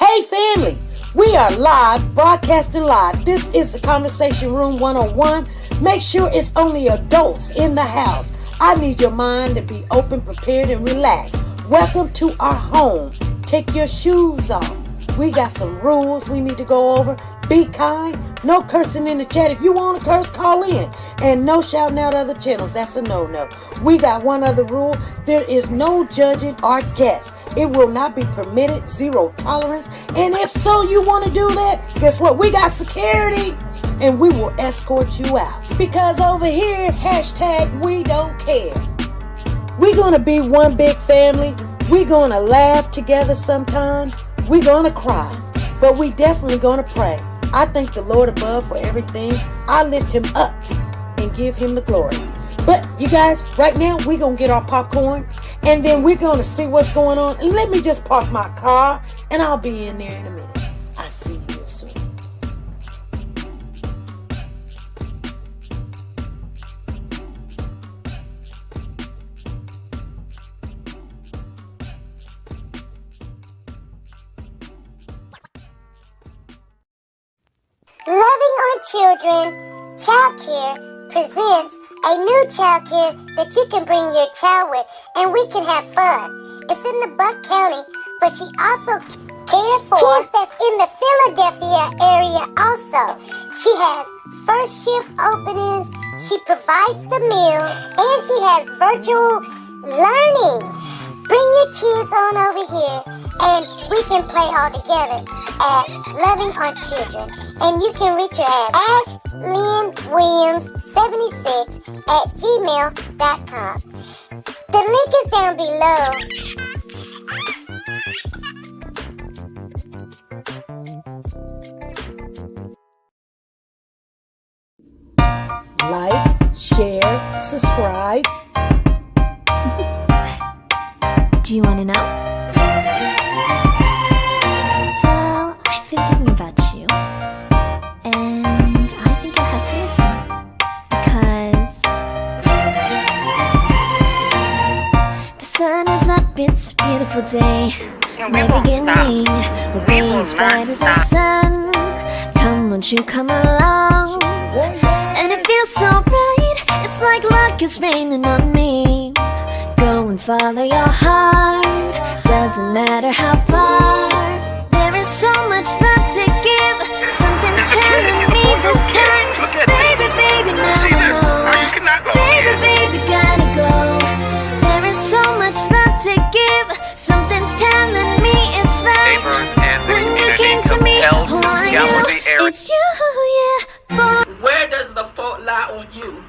Hey family, we are live, broadcasting live. This is the Conversation Room 101. Make sure it's only adults in the house. I need your mind to be open, prepared, and relaxed. Welcome to our home. Take your shoes off. We got some rules we need to go over. Be kind. No cursing in the chat. If you want to curse, call in. And no shouting out other channels. That's a no-no. We got one other rule. There is no judging our guests. It will not be permitted. Zero tolerance. And if so, you want to do that, guess what? We got security. And we will escort you out. Because over here, hashtag we don't care. We're going to be one big family. We're going to laugh together sometimes. We're going to cry. But we definitely going to pray. I thank the Lord above for everything. I lift him up and give him the glory. But you guys, right now, we're going to get our popcorn. And then we're going to see what's going on. And let me just park my car. And I'll be in there in a minute. I'll see you real soon. Loving on Children Childcare presents a new childcare that you can bring your child with and we can have fun. It's in the Buck County, but she also cares for kids that's in the Philadelphia area also. She has first shift openings, she provides the meals, and she has virtual learning. Bring your kids on over here and we can play all together at Loving on Children. And you can reach her at ashlynwilliams76@gmail.com. The link is down below. Like, share, subscribe. Do you want to know? Well, I've been thinking about you. And I think you'll have to listen. Because the sun is up, it's a beautiful day. We won't stop. We will not stop. Sun. Come, won't you come along? And it feels so right. It's like luck is raining on me. Go and follow your heart. Doesn't matter how far. There is so much love to give. Something's telling me this time. Baby, baby, now See this? Now you cannot go. Baby, baby, gotta go. There is so much love to give. Something's telling me it's right. Neighbors and the When you community came to me, compelled to who are scour you? the area. It's you, yeah, boy. Where does the fault lie on you?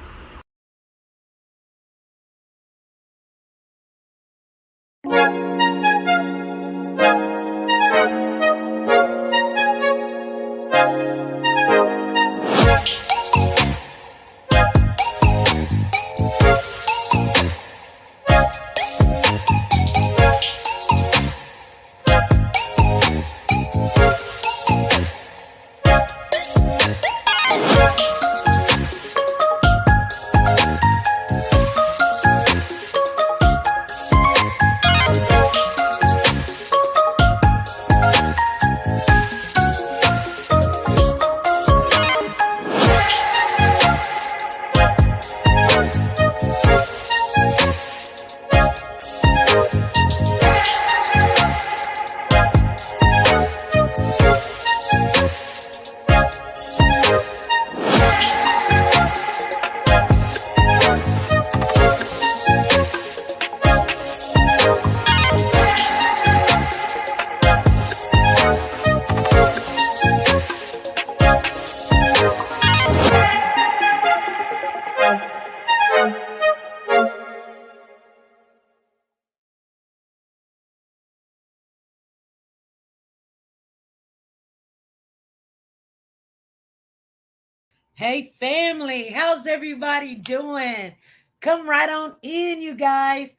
Hey family, how's everybody doing? Come right on in, you guys.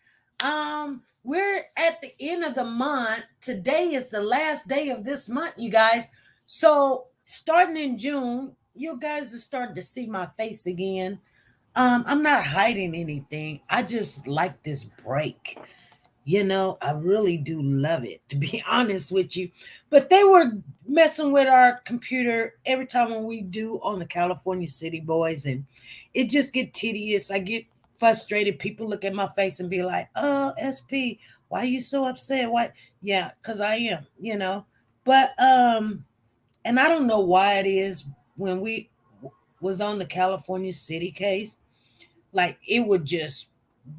We're at the end of the month. Today is the last day of this month, you guys. So starting in June, you guys are starting to see my face again. I'm not hiding anything. I just like this break. I really do love it, to be honest with you. But they were messing with our computer every time when we do on the California City Boys, and it just get tedious. I get frustrated. People look at my face and be like, "Oh, SP, why are you so upset? Why?" Yeah, because I am. But and I don't know why it is when we was on the California City case, like it would just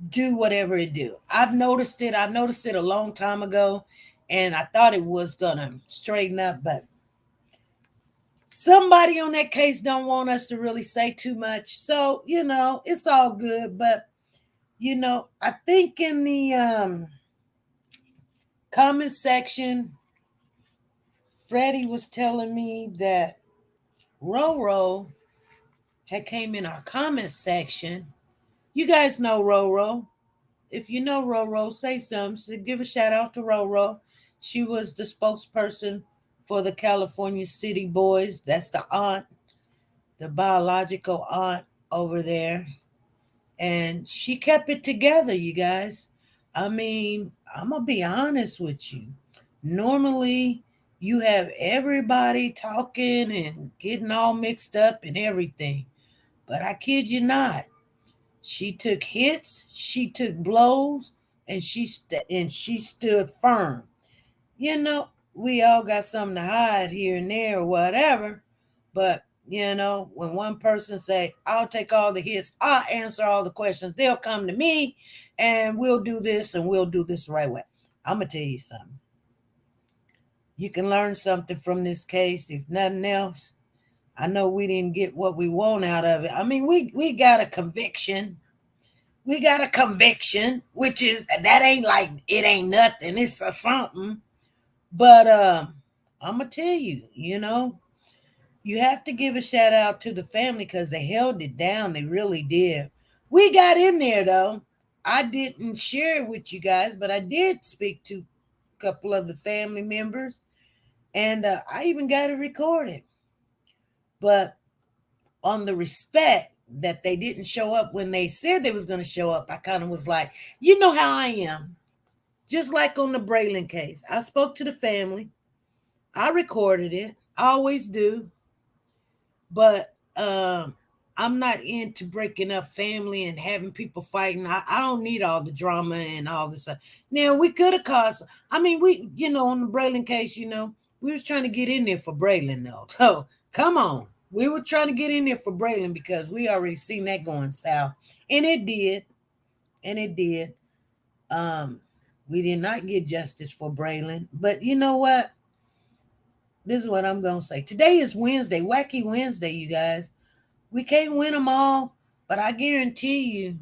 do whatever it do. I've noticed it. I noticed it a long time ago, and I thought it was gonna straighten up, but somebody on that case don't want us to really say too much. So, it's all good. But, I think in the comment section, Freddie was telling me that Roro had came in our comment section. You guys know Roro. If you know Roro, say something. So give a shout out to Roro. She was the spokesperson for the California City Boys. That's the aunt, the biological aunt over there. And she kept it together, you guys. I mean, I'm going to be honest with you. Normally, you have everybody talking and getting all mixed up and everything. But I kid you not. She took hits, she took blows, and she stood firm. We all got something to hide here and there or whatever, but when one person say, "I'll take all the hits, I'll answer all the questions, they'll come to me, and we'll do this and we'll do this the right way." I'm gonna tell you something. You can learn something from this case, if nothing else. I know we didn't get what we want out of it. I mean, we got a conviction. We got a conviction, which is that ain't like it ain't nothing. It's a something. But I'm gonna tell you, you have to give a shout out to the family because they held it down. They really did. We got in there though. I didn't share it with you guys, but I did speak to a couple of the family members, and I even got it recorded. But on the respect that they didn't show up when they said they was going to show up, I kind of was like, you know how I am. Just like on the Braylon case, I spoke to the family. I recorded it. I always do. But I'm not into breaking up family and having people fighting. I don't need all the drama and all this stuff. Now, we could have caused, I mean, on the Braylon case, we was trying to get in there for Braylon, though. So, come on. We were trying to get in there for Braylon because we already seen that going south. And it did. And it did. We did not get justice for Braylon. But you know what? This is what I'm going to say. Today is Wednesday, Wacky Wednesday, you guys. We can't win them all, but I guarantee you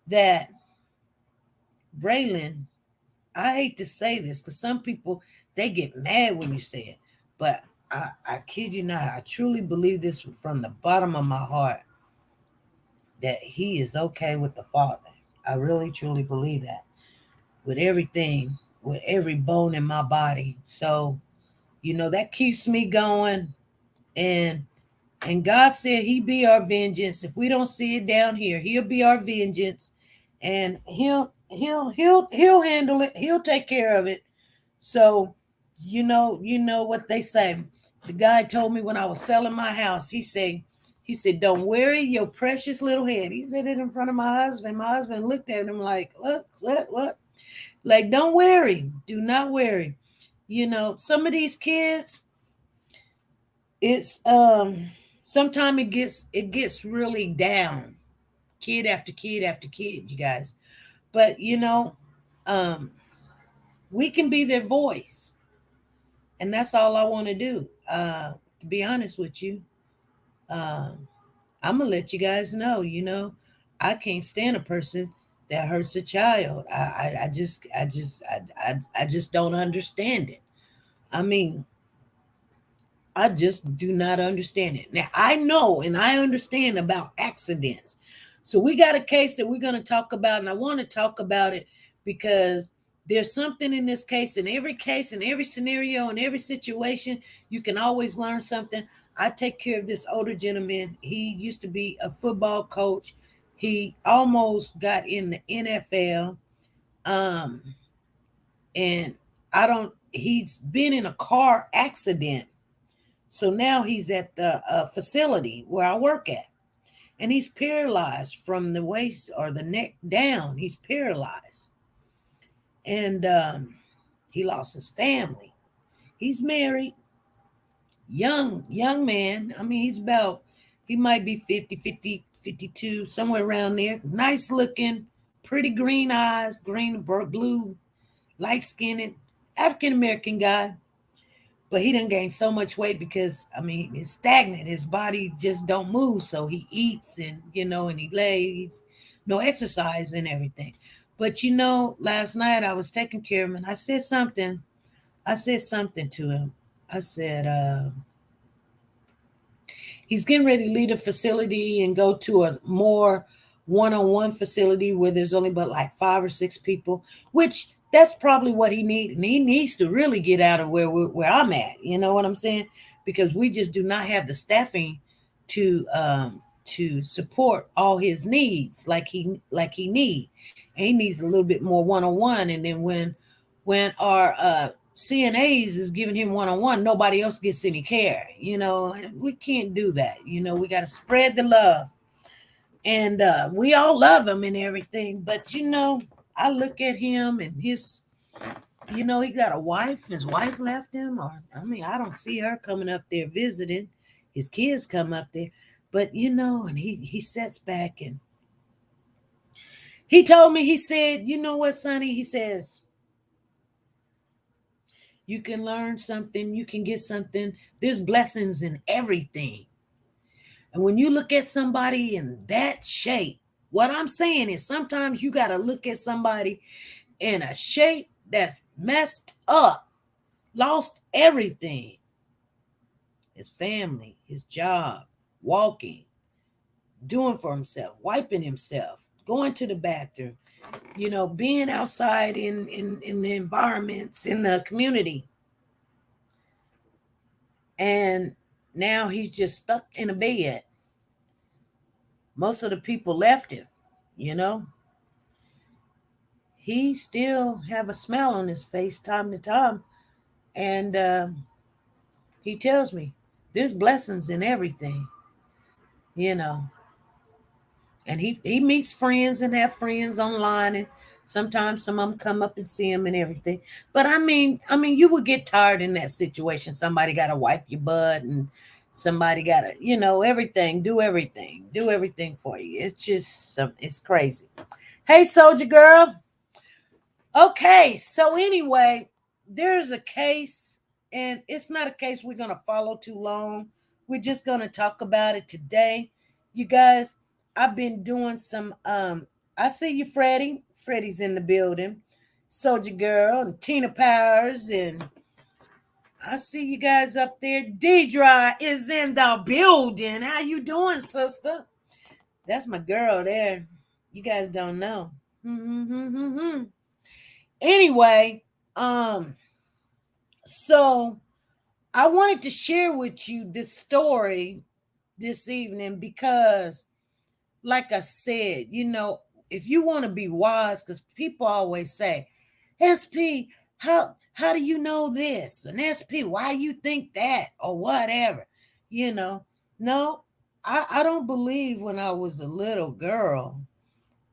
that Braylon, I hate to say this because some people, they get mad when you say it, but I kid you not, I truly believe this from the bottom of my heart, that he is okay with the Father. I really, truly believe that with everything, with every bone in my body. So, that keeps me going. And God said he be our vengeance. If we don't see it down here, he'll be our vengeance. And he'll handle it. He'll take care of it. So, you know what they say. The guy told me when I was selling my house, he said, "Don't worry your precious little head." He said it in front of my husband. My husband looked at him like, what? Like, don't worry. Do not worry. Some of these kids, it's sometimes it gets really down. Kid after kid after kid, you guys. But we can be their voice. And that's all I want to do. To be honest with you. I'm gonna let you guys know, I can't stand a person that hurts a child. I just don't understand it. I mean, I just do not understand it. Now I know and I understand about accidents. So we got a case that we're gonna talk about, and I want to talk about it because there's something in this case, in every scenario, in every situation, you can always learn something. I take care of this older gentleman. He used to be a football coach, He almost got in the NFL. Um, and he's been in a car accident. So now he's at the facility where I work at. And he's paralyzed from the waist or the neck down. He's paralyzed. And he lost his family. He's married, young man. I mean, he might be 50, 52, somewhere around there. Nice looking, pretty green eyes, green, blue, light skinned, African American guy. But he done gained so much weight because, I mean, it's stagnant. His body just don't move. So he eats and he lays, no exercise and everything. But, last night I was taking care of him and I said something to him. I said, he's getting ready to leave the facility and go to a more one-on-one facility where there's only but like 5 or 6 people, which that's probably what he needs. And he needs to really get out of where I'm at. You know what I'm saying? Because we just do not have the staffing to support all his needs like he need. And he needs a little bit more one-on-one. And then when our CNAs is giving him one-on-one, nobody else gets any care. We can't do that. We got to spread the love. And we all love him and everything. But, I look at him and his, he got a wife. His wife left him. I don't see her coming up there visiting. His kids come up there. But, and he sits back and he told me, he said, you know what, Sonny? He says, you can learn something. You can get something. There's blessings in everything. And when you look at somebody in that shape, what I'm saying is sometimes you got to look at somebody in a shape that's messed up, lost everything. His family, his job, walking, doing for himself, wiping himself, going to the bathroom, being outside in the environments, in the community. And now he's just stuck in a bed. Most of the people left him, He still have a smile on his face time to time. And he tells me there's blessings in everything, And he meets friends and have friends online. And sometimes some of them come up and see him and everything. But I mean, you would get tired in that situation. Somebody got to wipe your butt and somebody got to, everything, do everything for you. It's just, it's crazy. Hey, Soldier Girl. Okay. So anyway, there's a case and it's not a case we're going to follow too long. We're just going to talk about it today. You guys, I've been doing some, I see you, Freddie. Freddie's in the building. Soldier Girl and Tina Powers and I see you guys up there. Deidre is in the building. How you doing, sister? That's my girl there. You guys don't know. Anyway, so I wanted to share with you this story this evening because, like I said, if you want to be wise, because people always say, SP, how do you know this? And SP, why you think that? Or whatever. No, I don't believe when I was a little girl,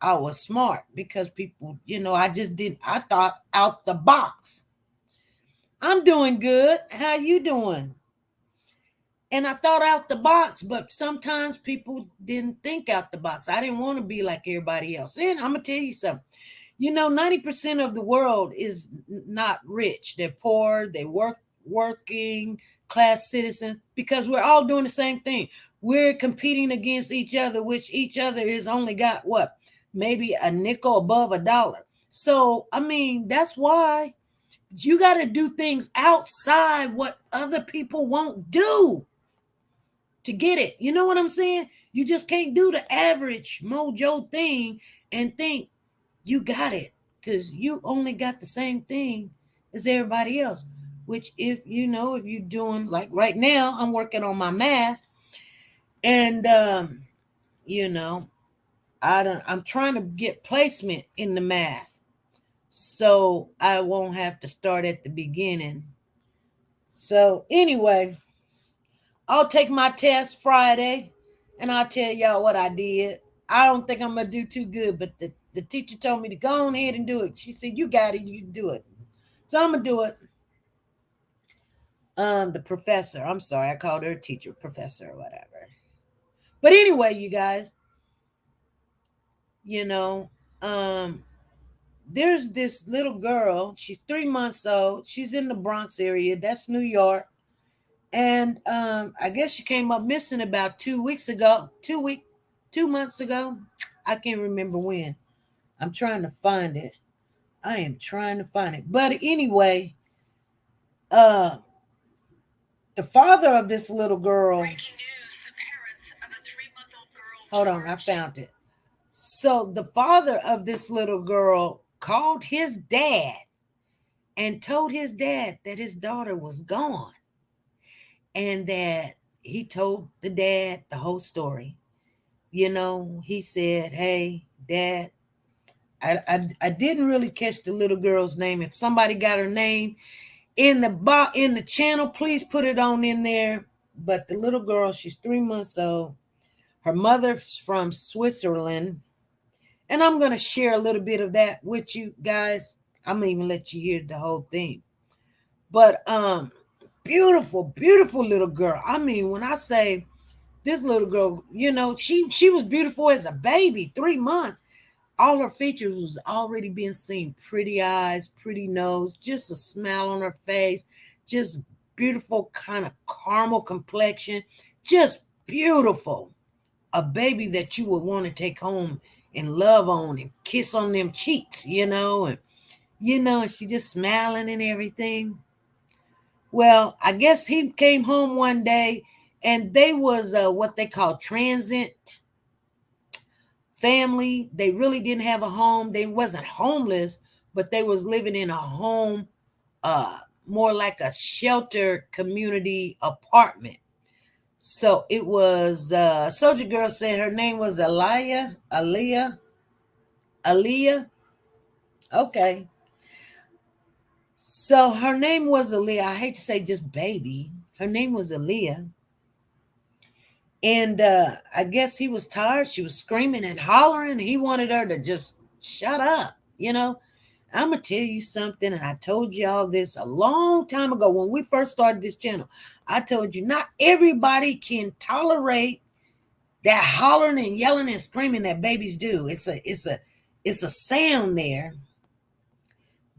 I was smart because people, I thought out the box. I'm doing good. How you doing? And I thought out the box, but sometimes people didn't think out the box. I didn't want to be like everybody else. And I'm going to tell you something. 90% of the world is not rich. They're poor. They're working class citizen because we're all doing the same thing. We're competing against each other, which each other is only got what? Maybe a nickel above $1. So, that's why you got to do things outside what other people won't do to get it. You know what I'm saying? You just can't do the average mojo thing and think you got it because you only got the same thing as everybody else. Which if you're doing like right now, I'm working on my math and, I'm trying to get placement in the math, so I won't have to start at the beginning. So anyway, I'll take my test Friday, and I'll tell y'all what I did. I don't think I'm gonna do too good, but the teacher told me to go on ahead and do it. She said, "You got it, you can do it." So I'm gonna do it. The professor, I'm sorry, I called her a teacher, professor, or whatever. But anyway, you guys, you know, there's this little girl. She's 3 months old. She's in the Bronx area. That's New York. And I guess she came up missing about 2 weeks ago. 2 months ago. I can't remember when. I'm trying to find it. I am trying to find it. But anyway, the father of this little girl. Hold on, I found it. So the father of this little girl called his dad and told his dad that his daughter was gone, and that he told the dad the whole story. He said, "Hey, Dad, I didn't really catch the little girl's name. If somebody got her name in the channel, please put it on in there." But the little girl, she's 3 months old. Her mother's from Switzerland. And I'm going to share a little bit of that with you guys. I'm going to even let you hear the whole thing. But beautiful, beautiful little girl. I mean, when I say this little girl, she was beautiful as a baby, 3 months. All her features was already being seen. Pretty eyes, pretty nose, just a smile on her face, just beautiful kind of caramel complexion, just beautiful. A baby that you would want to take home and love on and kiss on them cheeks, and she just smiling and everything. Well, I guess he came home one day, and they was what they call transient family. They really didn't have a home. They wasn't homeless, but they was living in a home, more like a shelter community apartment. So it was, Soldier Girl said her name was Aaliyah. Okay. So her name was Aaliyah. I hate to say just baby. Her name was Aaliyah. And I guess he was tired. She was screaming and hollering. He wanted her to just shut up. I'm going to tell you something. And I told you all this a long time ago when we first started this channel. I told you not everybody can tolerate that hollering and yelling and screaming that babies do. It's a sound there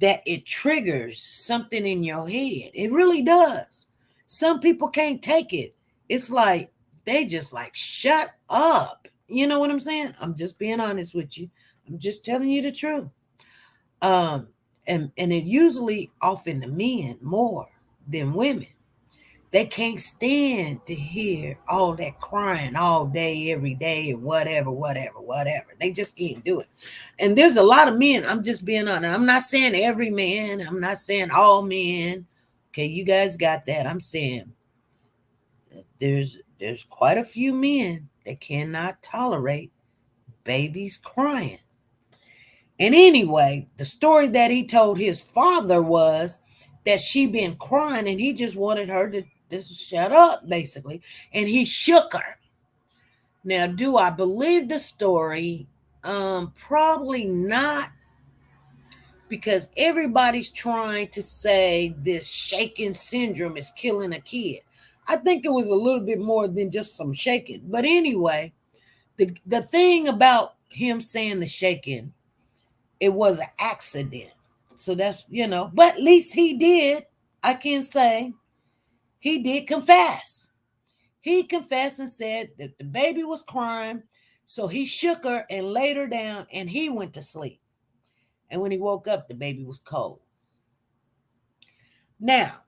that it triggers something in your head. It really does. Some people can't take it. It's like they just like shut up. You know what I'm saying? I'm just being honest with you. I'm just telling you the truth. And it usually often the men more than women. They can't stand to hear all that crying all day, every day, and whatever. They just can't do it. And there's a lot of men, I'm just being honest. I'm not saying every man. I'm not saying all men. Okay, you guys got that. I'm saying there's quite a few men that cannot tolerate babies crying. And anyway, the story that he told his father was that she been crying and he just wanted her to just shut up, basically. And he shook her. Now, do I believe the story? Probably not, because everybody's trying to say this shaking syndrome is killing a kid. I think it was a little bit more than just some shaking. But anyway, the thing about him saying the shaking, it was an accident. So that's, but at least he did. I can say he did confess. He confessed and said that the baby was crying. So he shook her and laid her down and he went to sleep. And when he woke up, the baby was cold. Now,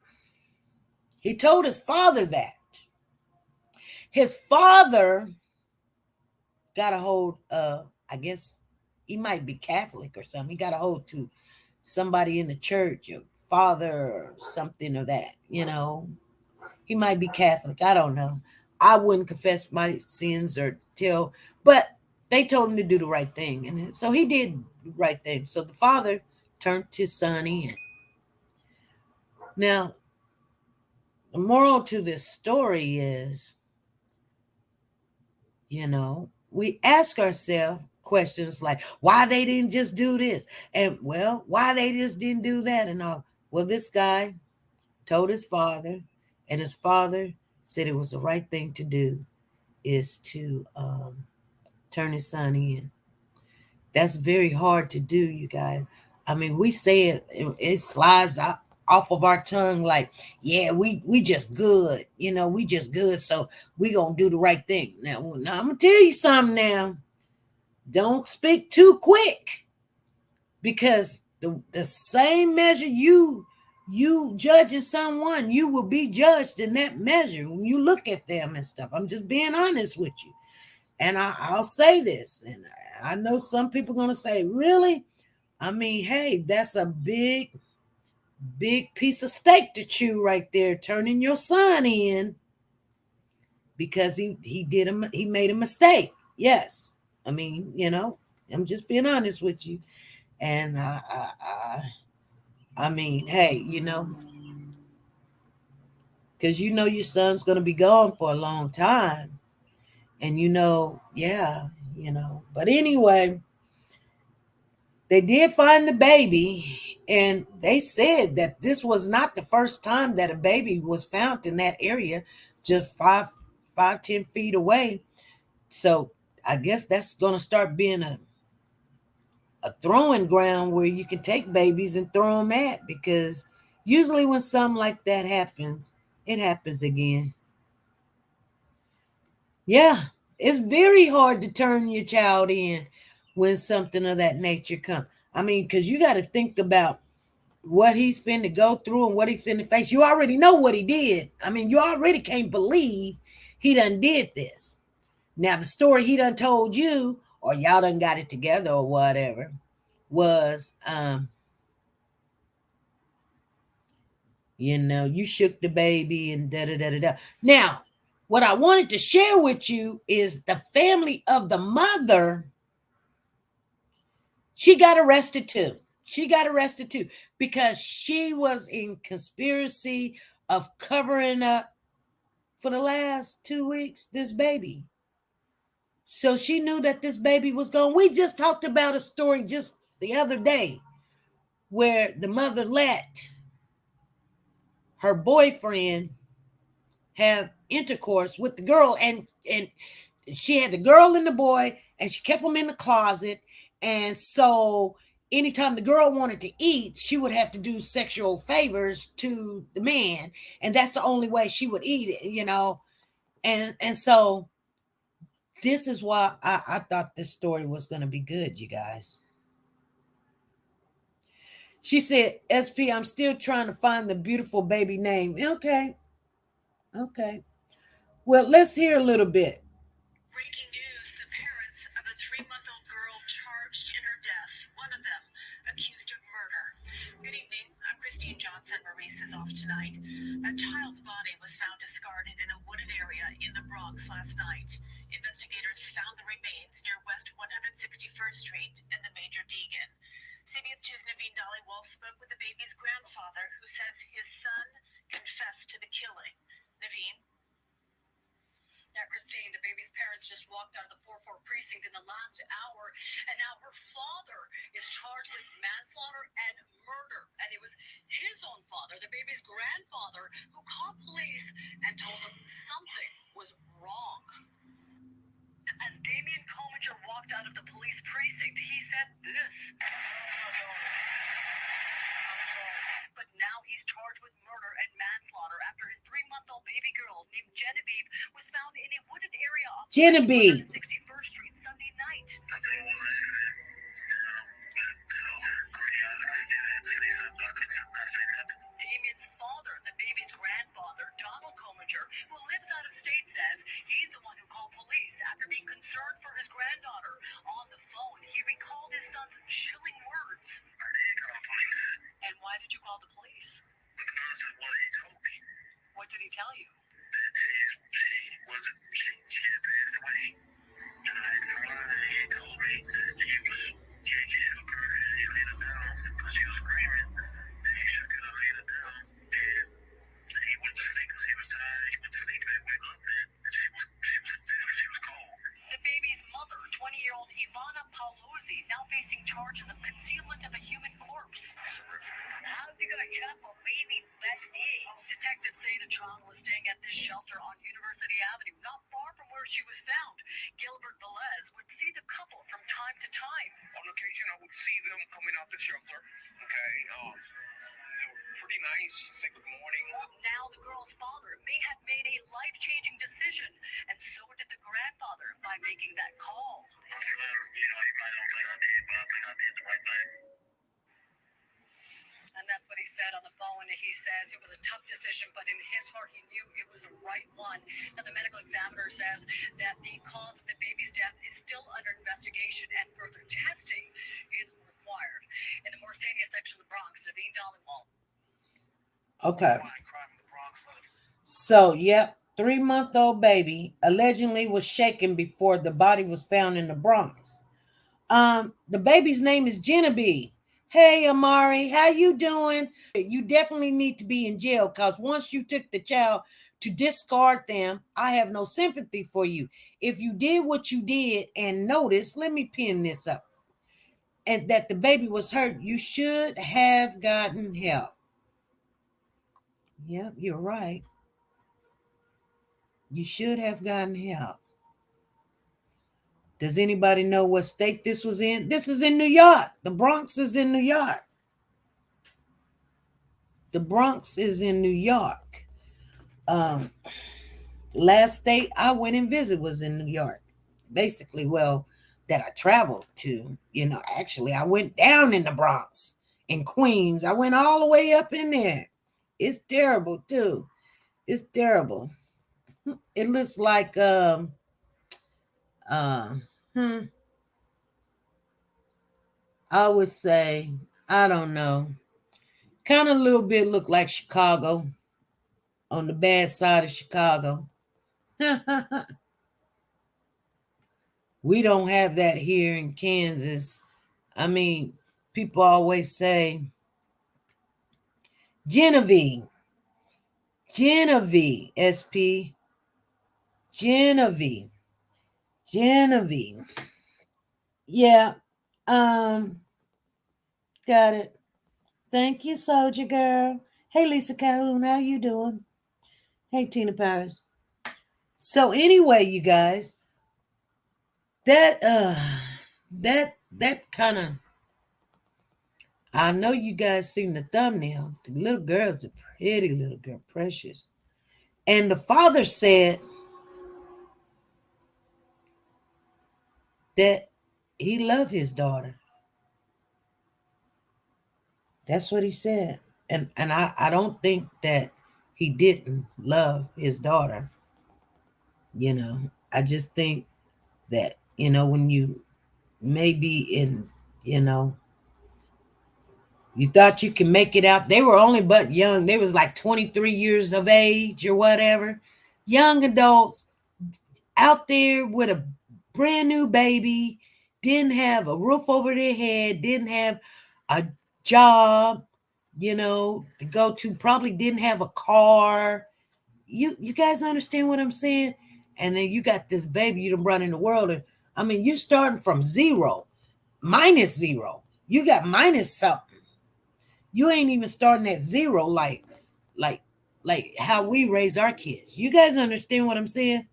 he told his father that. His father got a hold of, I guess he might be Catholic or something. He got a hold to somebody in the church, your father or something of that, He might be Catholic. I don't know. I wouldn't confess my sins or tell, but they told him to do the right thing. And so he did the right thing. So the father turned his son in. Now, the moral to this story is, we ask ourselves questions like, why they didn't just do this? And, well, why they just didn't do that and all. Well, this guy told his father, and his father said it was the right thing to do is to turn his son in. That's very hard to do, you guys. I mean, we say it slides off of our tongue like, yeah, we just good. We just good, so we gonna do the right thing. Now I'm gonna tell you something now. Don't speak too quick, because the same measure you judging someone, you will be judged in that measure when you look at them and stuff. I'm just being honest with you. And I'll say this, and I know some people are going to say, really? I mean, hey, that's a big piece of steak to chew right there, turning your son in because he made a mistake. Yes. I mean, I'm just being honest with you. And I mean, hey, because your son's going to be gone for a long time. And yeah, but anyway, they did find the baby, and they said that this was not the first time that a baby was found in that area, just 10 feet away. So I guess that's going to start being a throwing ground where you can take babies and throw them at, because usually when something like that happens, it happens again. Yeah, it's very hard to turn your child in when something of that nature comes. I mean, because you got to think about what he's finna go through and what he's finna face. You already know what he did. I mean, you already can't believe he done did this. Now, the story he done told you, or y'all done got it together or whatever, was, you shook the baby and da-da-da-da-da. Now, what I wanted to share with you is the family of the mother. She got arrested too. Because she was in conspiracy of covering up for the last 2 weeks this baby. So she knew that this baby was gone. We just talked about a story just the other day where the mother let her boyfriend have intercourse with the girl, and she had the girl and the boy, and she kept them in the closet. And so anytime the girl wanted to eat, she would have to do sexual favors to the man, and that's the only way she would eat it, and so this is why I thought this story was going to be good, you guys. She said, SP, I'm still trying to find the beautiful baby name. Okay. Well, let's hear a little bit. Breaking news, the parents of a 3-month-old girl charged in her death, one of them accused of murder. Good evening. Christine Johnson Maurice is off tonight. A child's body was found discarded in a wooded area in the Bronx last night. Investigators found the remains near West 161st Street and the Major Deegan. CBS 2's Naveen Dhaliwal spoke with the baby's grandfather, who says his son confessed to the killing. Naveen? Yeah, Christine, the baby's parents just walked out of the 4-4 precinct in the last hour, and now her father is charged with manslaughter and murder. And it was his own father, the baby's grandfather, who called police and told them something was wrong. As Damian Cominger walked out of the police precinct, he said this. But now he's charged with murder and manslaughter after his 3-month-old baby girl named Genevieve was found in a wooded area off 61st Street Sunday night. Damien's father, the baby's grandfather, Donald Cominger, who lives out of state, says he's the one who called police after being concerned for his granddaughter. On the phone, he recalled his son's chilling words. I did call police. And why did you call the police? Because of what he told me. What did he tell you? That she had passed away. And I asked him why he facing charges of concealment of a human corpse. How's he gonna chop a baby that day? Detectives say the child was staying at this shelter on University Avenue, not far from where she was found. Gilbert Velez would see the couple from time to time. On occasion, I would see them coming out the shelter. Okay, they were pretty nice. Say good morning. Now the girl's father may have made a life-changing decision, and so did the grandfather by making that call. You might don't think I did, but I think I did the right thing. And that's what he said on the phone. He says it was a tough decision, but in his heart, he knew it was the right one. Now, the medical examiner says that the cause of the baby's death is still under investigation and further testing is required. In the Morsania section of the Bronx, Naveen Dhaliwal. Okay. Crime in the Bronx. So, yep, 3-month-old baby allegedly was shaken before the body was found in the Bronx. The baby's name is Genevieve. Hey, Amari, how you doing? You definitely need to be in jail because once you took the child to discard them, I have no sympathy for you. If you did what you did and notice, let me pin this up, and that the baby was hurt, you should have gotten help. Yep, you're right. You should have gotten help. Does anybody know what state this was in? This is in New York. The Bronx is in New York. The Bronx is in New York. Last state I went and visited was in New York. Basically, well, that I traveled to. Actually, I went down in the Bronx, in Queens. I went all the way up in there. It's terrible, too. It's terrible. It looks like I would say, I don't know, kind of a little bit look like Chicago, on the bad side of Chicago. We don't have that here in Kansas. I mean, people always say, Genevieve, SP, Genevieve. Yeah. Got it. Thank you, Soldier Girl. Hey, Lisa Calhoun, how you doing? Hey, Tina Paris. So anyway, you guys, that kind of, I know you guys seen the thumbnail. The little girl's a pretty little girl, precious. And the father said that he loved his daughter. That's what he said. And I don't think that he didn't love his daughter. I just think that, when you maybe in, you thought you can make it out. They were only but young. They was like 23 years of age or whatever. Young adults out there with a brand new baby, didn't have a roof over their head, didn't have a job, to go to, probably didn't have a car. You guys understand what I'm saying? And then you got this baby you done brought in the world. And I mean, you're starting from zero, minus zero. You got minus something. You ain't even starting at zero like how we raise our kids. You guys understand what I'm saying?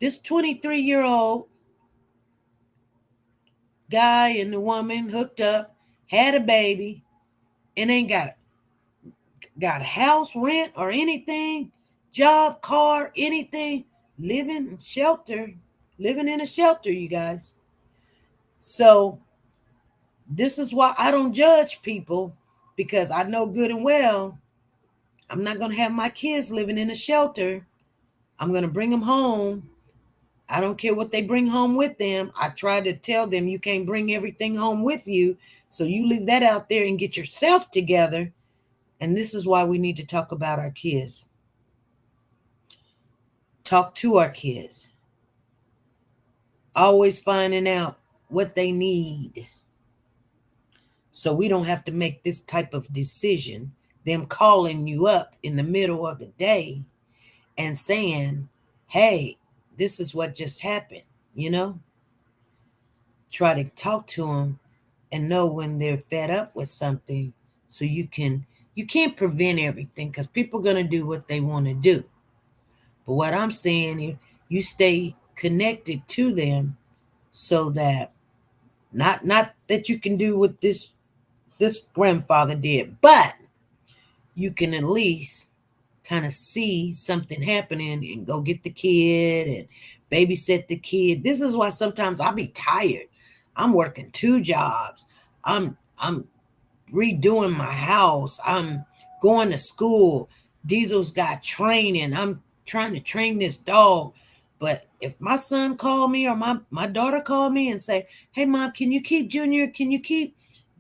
This 23-year-old guy and the woman hooked up, had a baby, and ain't got a house, rent, or anything, job, car, anything, living in a shelter, you guys. So this is why I don't judge people, because I know good and well I'm not going to have my kids living in a shelter. I'm going to bring them home. I don't care what they bring home with them. I try to tell them you can't bring everything home with you. So you leave that out there and get yourself together. And this is why we need to talk about our kids. Talk to our kids. Always finding out what they need. So we don't have to make this type of decision. Them calling you up in the middle of the day and saying, hey, this is what just happened, try to talk to them and know when they're fed up with something, so you can't prevent everything, because people are going to do what they want to do. But what I'm saying is, you stay connected to them, so that not that you can do what this grandfather did, but you can at least kind of see something happening and go get the kid and babysit the kid. This is why sometimes I'll be tired. I'm working 2 jobs. I'm redoing my house. I'm going to school. Diesel's got training. I'm trying to train this dog. But if my son called me, or my daughter called me and say, hey, Mom, can you keep Junior? Can you keep,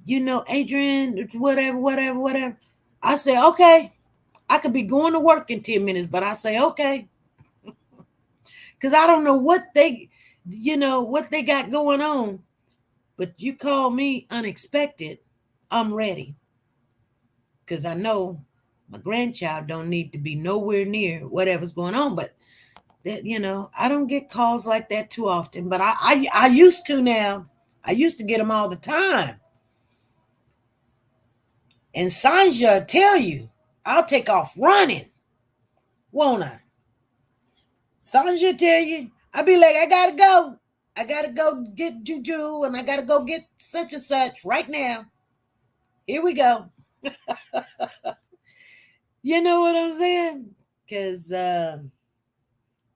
Adrian, whatever. I say, okay. I could be going to work in 10 minutes, but I say, okay. Because I don't know what they got going on. But you call me unexpected, I'm ready. Because I know my grandchild don't need to be nowhere near whatever's going on. But that, I don't get calls like that too often. But I used to now. I used to get them all the time. And Sanja tell you, I'll take off running. Won't I? Sanja tell you, I'll be like, I gotta go. I gotta go get Juju, and I gotta go get such and such right now. Here we go. You know what I'm saying? Because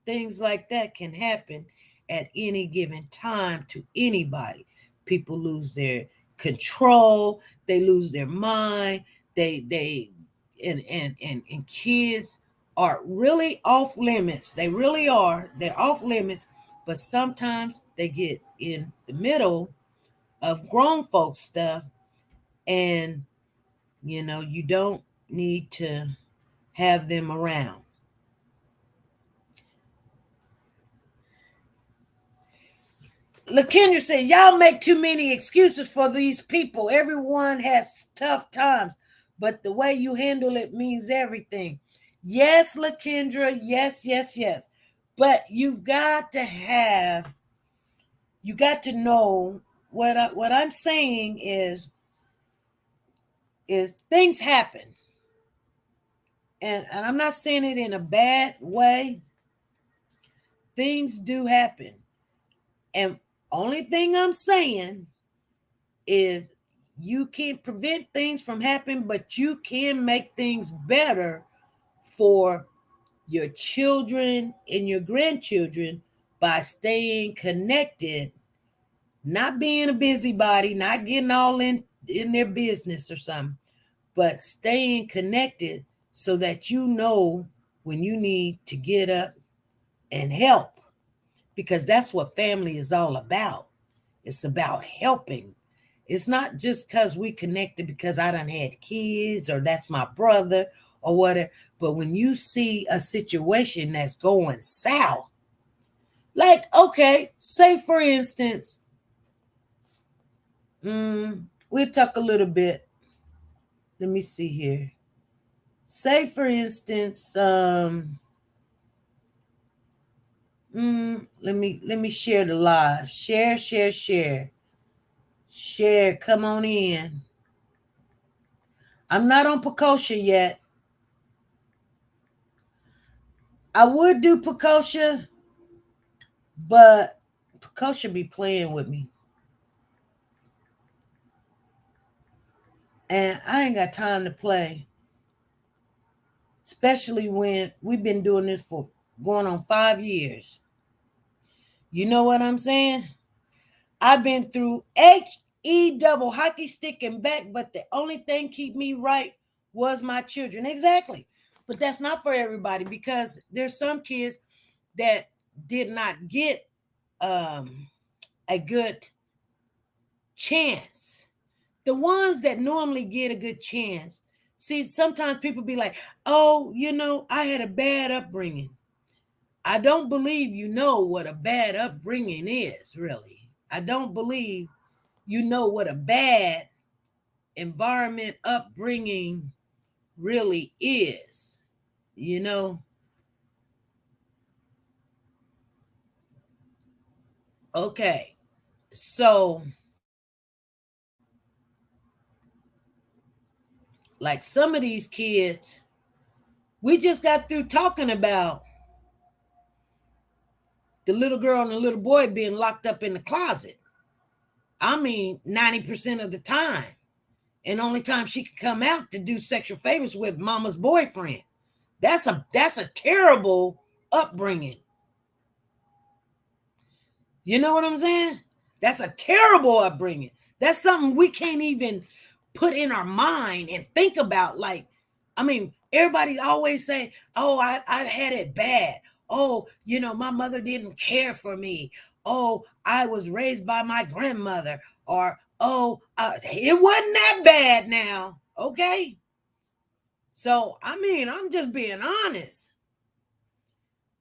things like that can happen at any given time to anybody. People lose their control. They lose their mind. And kids are really off limits. They really are. They're off limits. But sometimes they get in the middle of grown folks stuff, and you don't need to have them around. LaKendra said, y'all make too many excuses for these people. Everyone has tough times, but the way you handle it means everything. Yes, LaKendra, yes. But you got to know what I'm saying is things happen. And I'm not saying it in a bad way. Things do happen. And only thing I'm saying is you can't prevent things from happening, but you can make things better for your children and your grandchildren by staying connected, not being a busybody, not getting all in their business or something, but staying connected so that you know when you need to get up and help, because that's what family is all about. It's about helping. It's not just because we connected because I done had kids or that's my brother or whatever. But when you see a situation that's going south, like, okay, say for instance, we'll talk a little bit. Let me see here. Say for instance, let me share the live. Share, come on in. I'm not on Precosha yet. I would do Precosha, but Precosha be playing with me. And I ain't got time to play. Especially when we've been doing this for going on 5 years. You know what I'm saying? I've been through HE double hockey stick and back, but the only thing keep me right was my children. Exactly. But that's not for everybody, because there's some kids that did not get a good chance. The ones that normally get a good chance. See, sometimes people be like, oh, I had a bad upbringing. I don't believe you know what a bad upbringing is, really. I don't believe you know what a bad environment upbringing really is, Okay. So, like some of these kids, we just got through talking about the little girl and the little boy being locked up in the closet. I mean, 90% of the time. And only time she could come out to do sexual favors with mama's boyfriend. That's a terrible upbringing. You know what I'm saying? That's a terrible upbringing. That's something we can't even put in our mind and think about. Like, I mean, everybody always say, oh, I've had it bad. Oh, my mother didn't care for me. Oh, I was raised by my grandmother. Or, oh, it wasn't that bad now. Okay? So, I mean, I'm just being honest.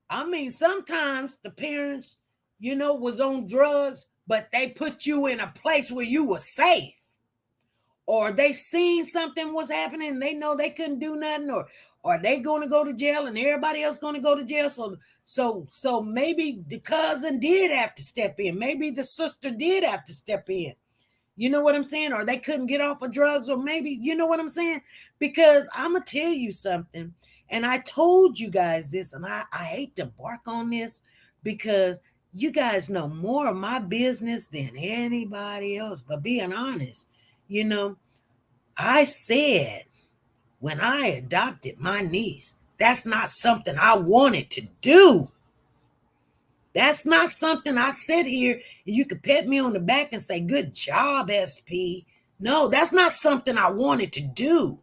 I mean, sometimes the parents, was on drugs, but they put you in a place where you were safe. Or they seen something was happening and they know they couldn't do nothing, or they going to go to jail and everybody else going to go to jail. So maybe the cousin did have to step in. Maybe the sister did have to step in. You know what I'm saying? Or they couldn't get off of drugs, or maybe, you know what I'm saying? Because I'm going to tell you something. And I told you guys this, and I hate to bark on this because you guys know more of my business than anybody else. But being honest, I said when I adopted my niece, that's not something I wanted to do. That's not something I sit here and you could pat me on the back and say, good job, SP. No, that's not something I wanted to do.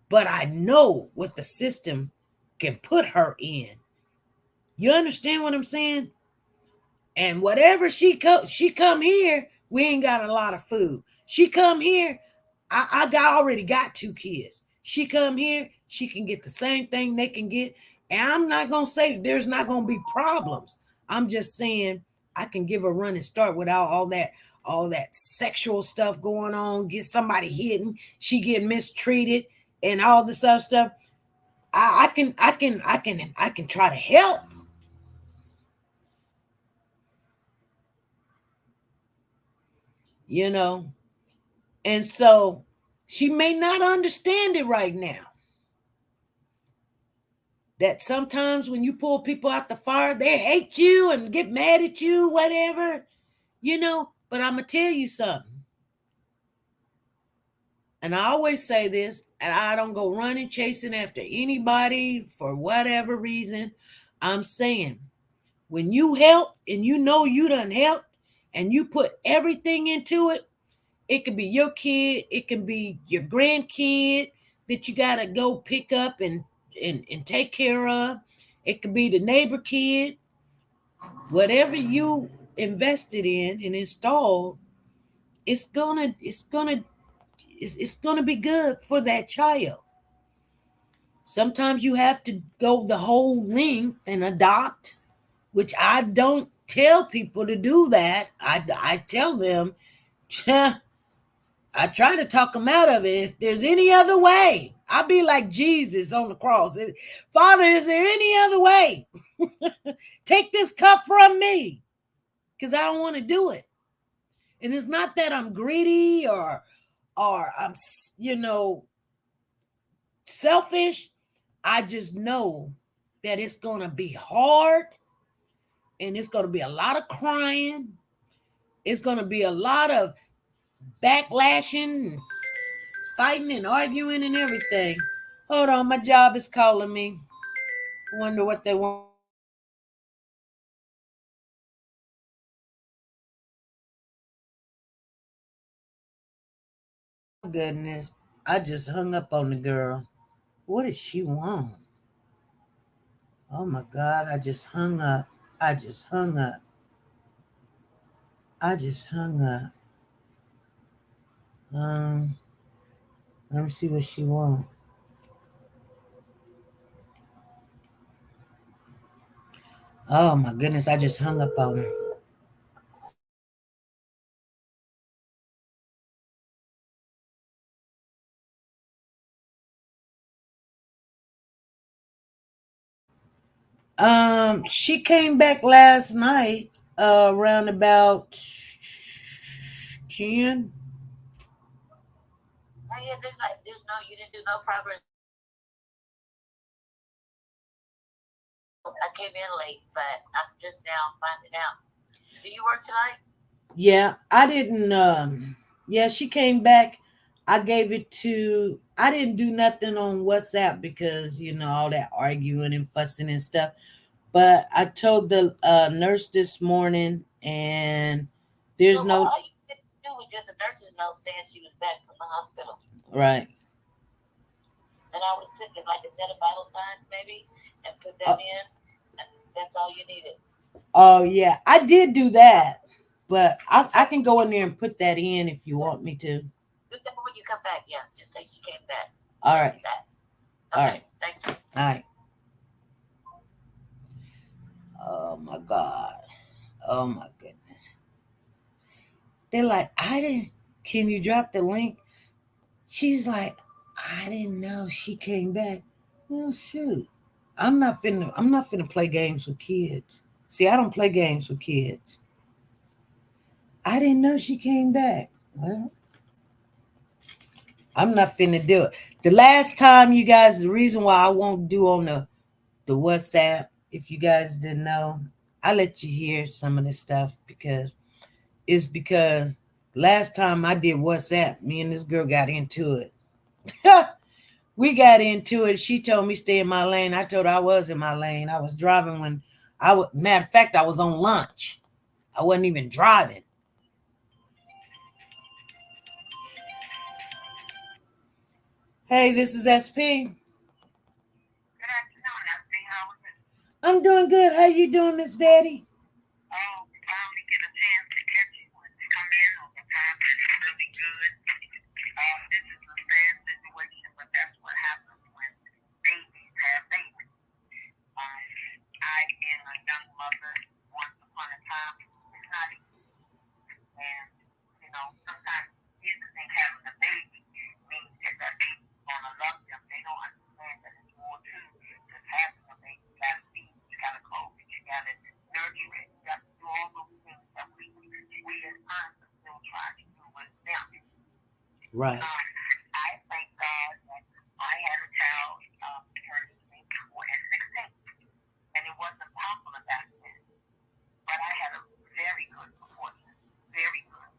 But I know what the system can put her in. You understand what I'm saying? And whatever she come here, we ain't got a lot of food. She come here, I already got 2 kids. She come here, she can get the same thing they can get. And I'm not going to say there's not going to be problems. I'm just saying I can give a running start without all that sexual stuff going on, get somebody hidden, she get mistreated and all this other stuff. I can try to help. And so she may not understand it right now. That sometimes when you pull people out the fire, they hate you and get mad at you, whatever, But I'm going to tell you something. And I always say this, and I don't go running, chasing after anybody for whatever reason. I'm saying, when you help and you know you done helped and you put everything into it, it could be your kid, it can be your grandkid that you got to go pick up and take care of. It could be the neighbor kid. Whatever you invested in and installed, it's gonna be good for that child. Sometimes you have to go the whole length and adopt, which I don't tell people to do that. I tell them, I try to talk them out of it. If there's any other way, I'll be like Jesus on the cross. Father, is there any other way? Take this cup from me, because I don't want to do it. And it's not that I'm greedy or I'm, selfish. I just know that it's going to be hard, and it's going to be a lot of crying. It's going to be a lot of backlashing, fighting and arguing and everything. Hold on, my job is calling me. I wonder what they want. Goodness, I just hung up on the girl. What does she want? Oh my God, I just hung up. I just hung up. I just hung up. Let me see what she wants. Oh my goodness, I just hung up on her. She came back last night. around about 10. Oh yeah, you didn't do no progress. I came in late, but I'm just now finding out. Do you work tonight? Yeah, I didn't. Yeah, she came back. I didn't do nothing on WhatsApp because all that arguing and fussing and stuff. But I told the nurse this morning, and there's Well, no all you could do was just a nurse's note saying she was back from the hospital. right. And I would have took it like a set of vital signs maybe and put that in. And that's all you needed. Oh yeah, I did do that, but I can go in there and put that in if you want me to. Do that when you come back. Yeah, just say she came back. All right. Back. All Okay, right. thank you. All right. Oh my God. Oh my goodness. They're like, can you drop the link? She's like, I didn't know she came back. Well, shoot. I'm not finna play games with kids. See, I don't play games with kids. I didn't know she came back. Well, I'm not finna do it. The last time, you guys, the reason why I won't do on the WhatsApp, if you guys didn't know, I let you hear some of this stuff because last time I did WhatsApp, me and this girl got into it. We got into it. She told me stay in my lane. I told her I was in my lane. I was driving when matter of fact, I was on lunch. I wasn't even driving. Hey, this is SP. Good afternoon, SP. How are you? I'm doing good. How you doing, Miss Betty? Oh, finally get a chance to catch you and come in on the time. It's really good. This is a sad situation, but that's what happens when babies have babies. I am a young mother once upon a time. It's not easy. And, sometimes kids think having a baby means that that baby's going to love them. They don't understand that it's more to just having a baby. You got to feed it, you got to clothe it, you got to nurture it, you got to do all those things that we as parents are still trying to do with them. Right. I thank God that I had a child turning 16, and it wasn't popular back then, but I had a very good support system, very good.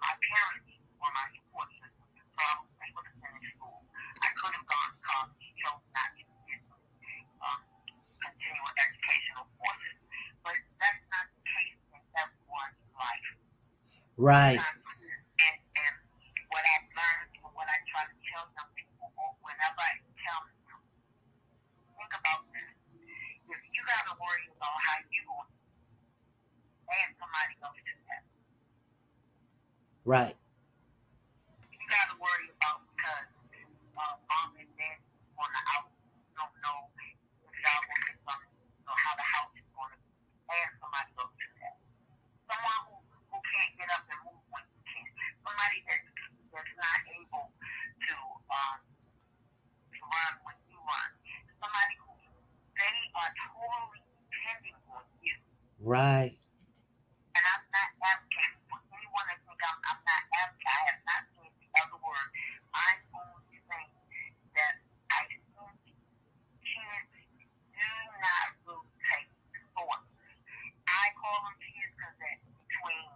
My parents were my support system, so I was able to finish school. I could have gone to college, chose not to get continual educational courses, but that's not the case in everyone's life. Right. And what I've learned and what I try to tell young people, whenever I tell them, think about this. If you got to worry about how you and somebody else do that. Right. You got to worry about because mom and dad on the out don't know if y'all going to get something, how the house is going to be, and somebody else do that. Someone who can't get up and move when you can. Somebody that's not able to run when you run. Somebody who they are totally depending on you. Right. And I'm not advocating for anyone that think I'm not advocating. I have not said the other word. I'm only saying that I think kids do not really take thoughts. I call them kids because they're between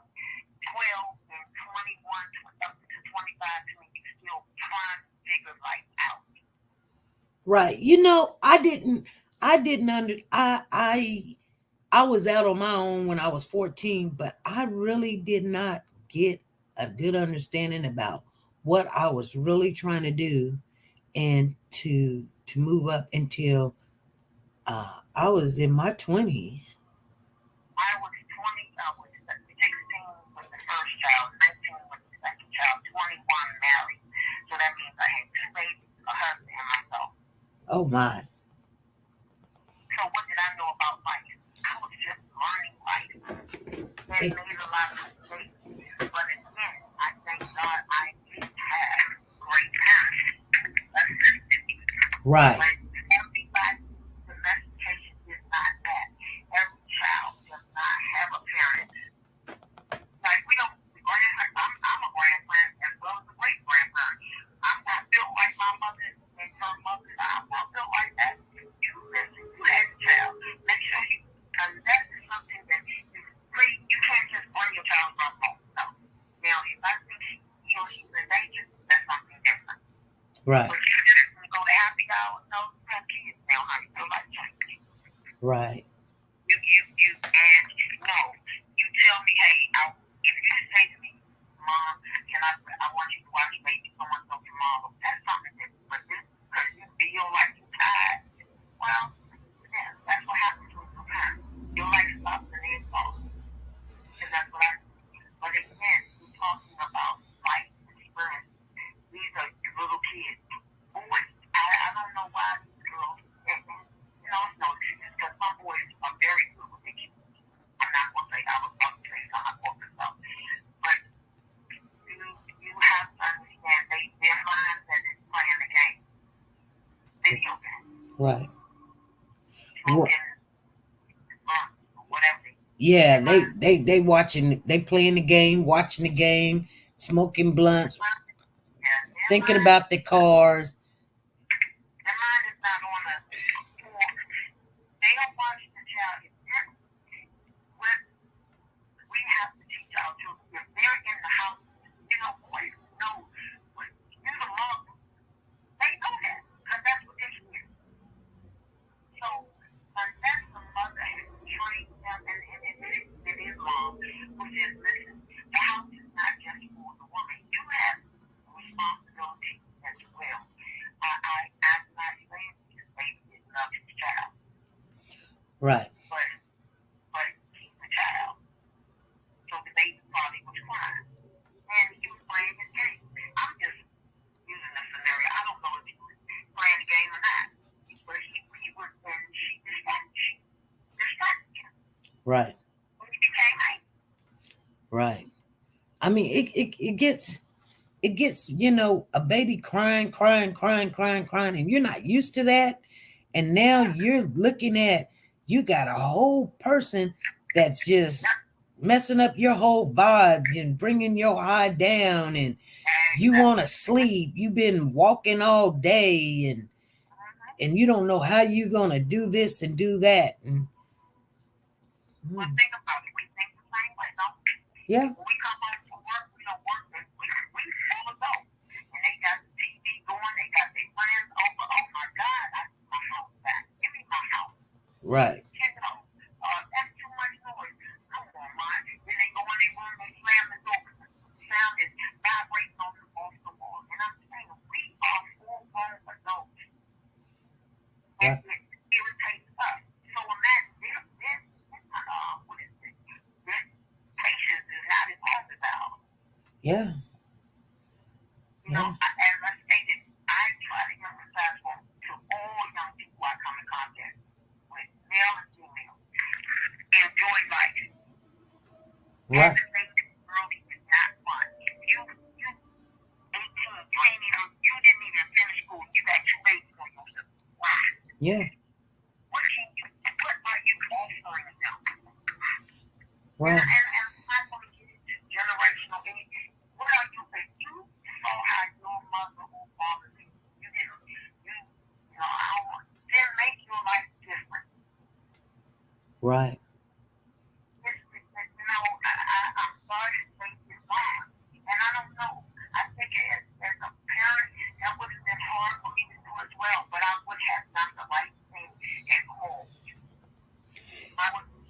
12 and 21 up to 25 to me, still trying to figure life out. Right. I was out on my own when I was 14, but I really did not get a good understanding about what I was really trying to do and to move up until I was in my 20s. I was 20, I was 16 with the first child, 19 with the second child, 21 married. So that means I had 2 babies, a husband, and myself. Oh my. So what did I know about life? I was just learning life. And made a lot of mistakes. But again, I thank God I did have great parents. Assisted me. Right. But everybody's domestication is not that. Every child does not have a parent Right. But you just go to happy hour, no, have kids now, honey. Your life changes. Right. And no, you tell me, hey, if you say to me, Mom, I want you to watch Baby So-and-so tomorrow. That's something different. But this, because you feel like you're tired, well, yeah, that's what happens with your parents. Your life stops and then falls. And that's what I do. But again, we're talking about life experience. These are little kids. Boys, I don't know why these girls, it's no excuse, because some boys are very good with their kids. I'm not going to say I was about to say something stuff. But you have to understand their minds that is playing the game. Video game. Right. Smoking, whatever. Yeah, they watching, they playing the game, watching the game, smoking blunts, thinking about the cars. Their mind is not on a fork. They don't watch the child. We have to teach our children. If they're in the house, boys know what you're the mom. They know that because that's what they hear. So unless the mother has trained them, and it is mom, who says, listen, the house is not just for the woman. You have responsibility as well. I'm not saying this baby is not his child. Right. But he's a child. So the baby probably was crying. And he was playing his game. I'm just using a scenario. I don't know if he was playing the game or not. But he was, and she distracted him. Right. When he became angry. Right. I mean, it gets, a baby crying, and you're not used to that. And now you're looking at, you got a whole person that's just messing up your whole vibe and bringing your high down, and you want to sleep. You've been walking all day, and you don't know how you're going to do this and do that. And, well, think about it. We think the same way, don't we? Yeah. When we come home from work, we don't work this week. We full of those. And they got the TV going. They got their friends over. Oh, my God, I need my house back. Give me my house. Right. That's too much noise. Come on, man. Then they go in their room, they slam the door. The sound is vibrating off the wall. And I'm saying, we are full-grown adults. And it irritates us. So imagine this, what is this? This patience is not as hard as ours. Yeah. As I stated, I try to emphasize to all young people I come in contact with, male and female, enjoy life. Right. Everything early is not fun. You 18, you didn't even finish school. You got 2 babies on yourself. Why? Yeah. What are you offering them? Right. And I'm not going to get into generational anything. What are you, if you saw how your mother or father did, you didn't, then make your life different. Right. I'm sorry to say this wrong. And I don't know. I think as a parent, that would have been hard for me to do as well, but I would have done the right thing at home.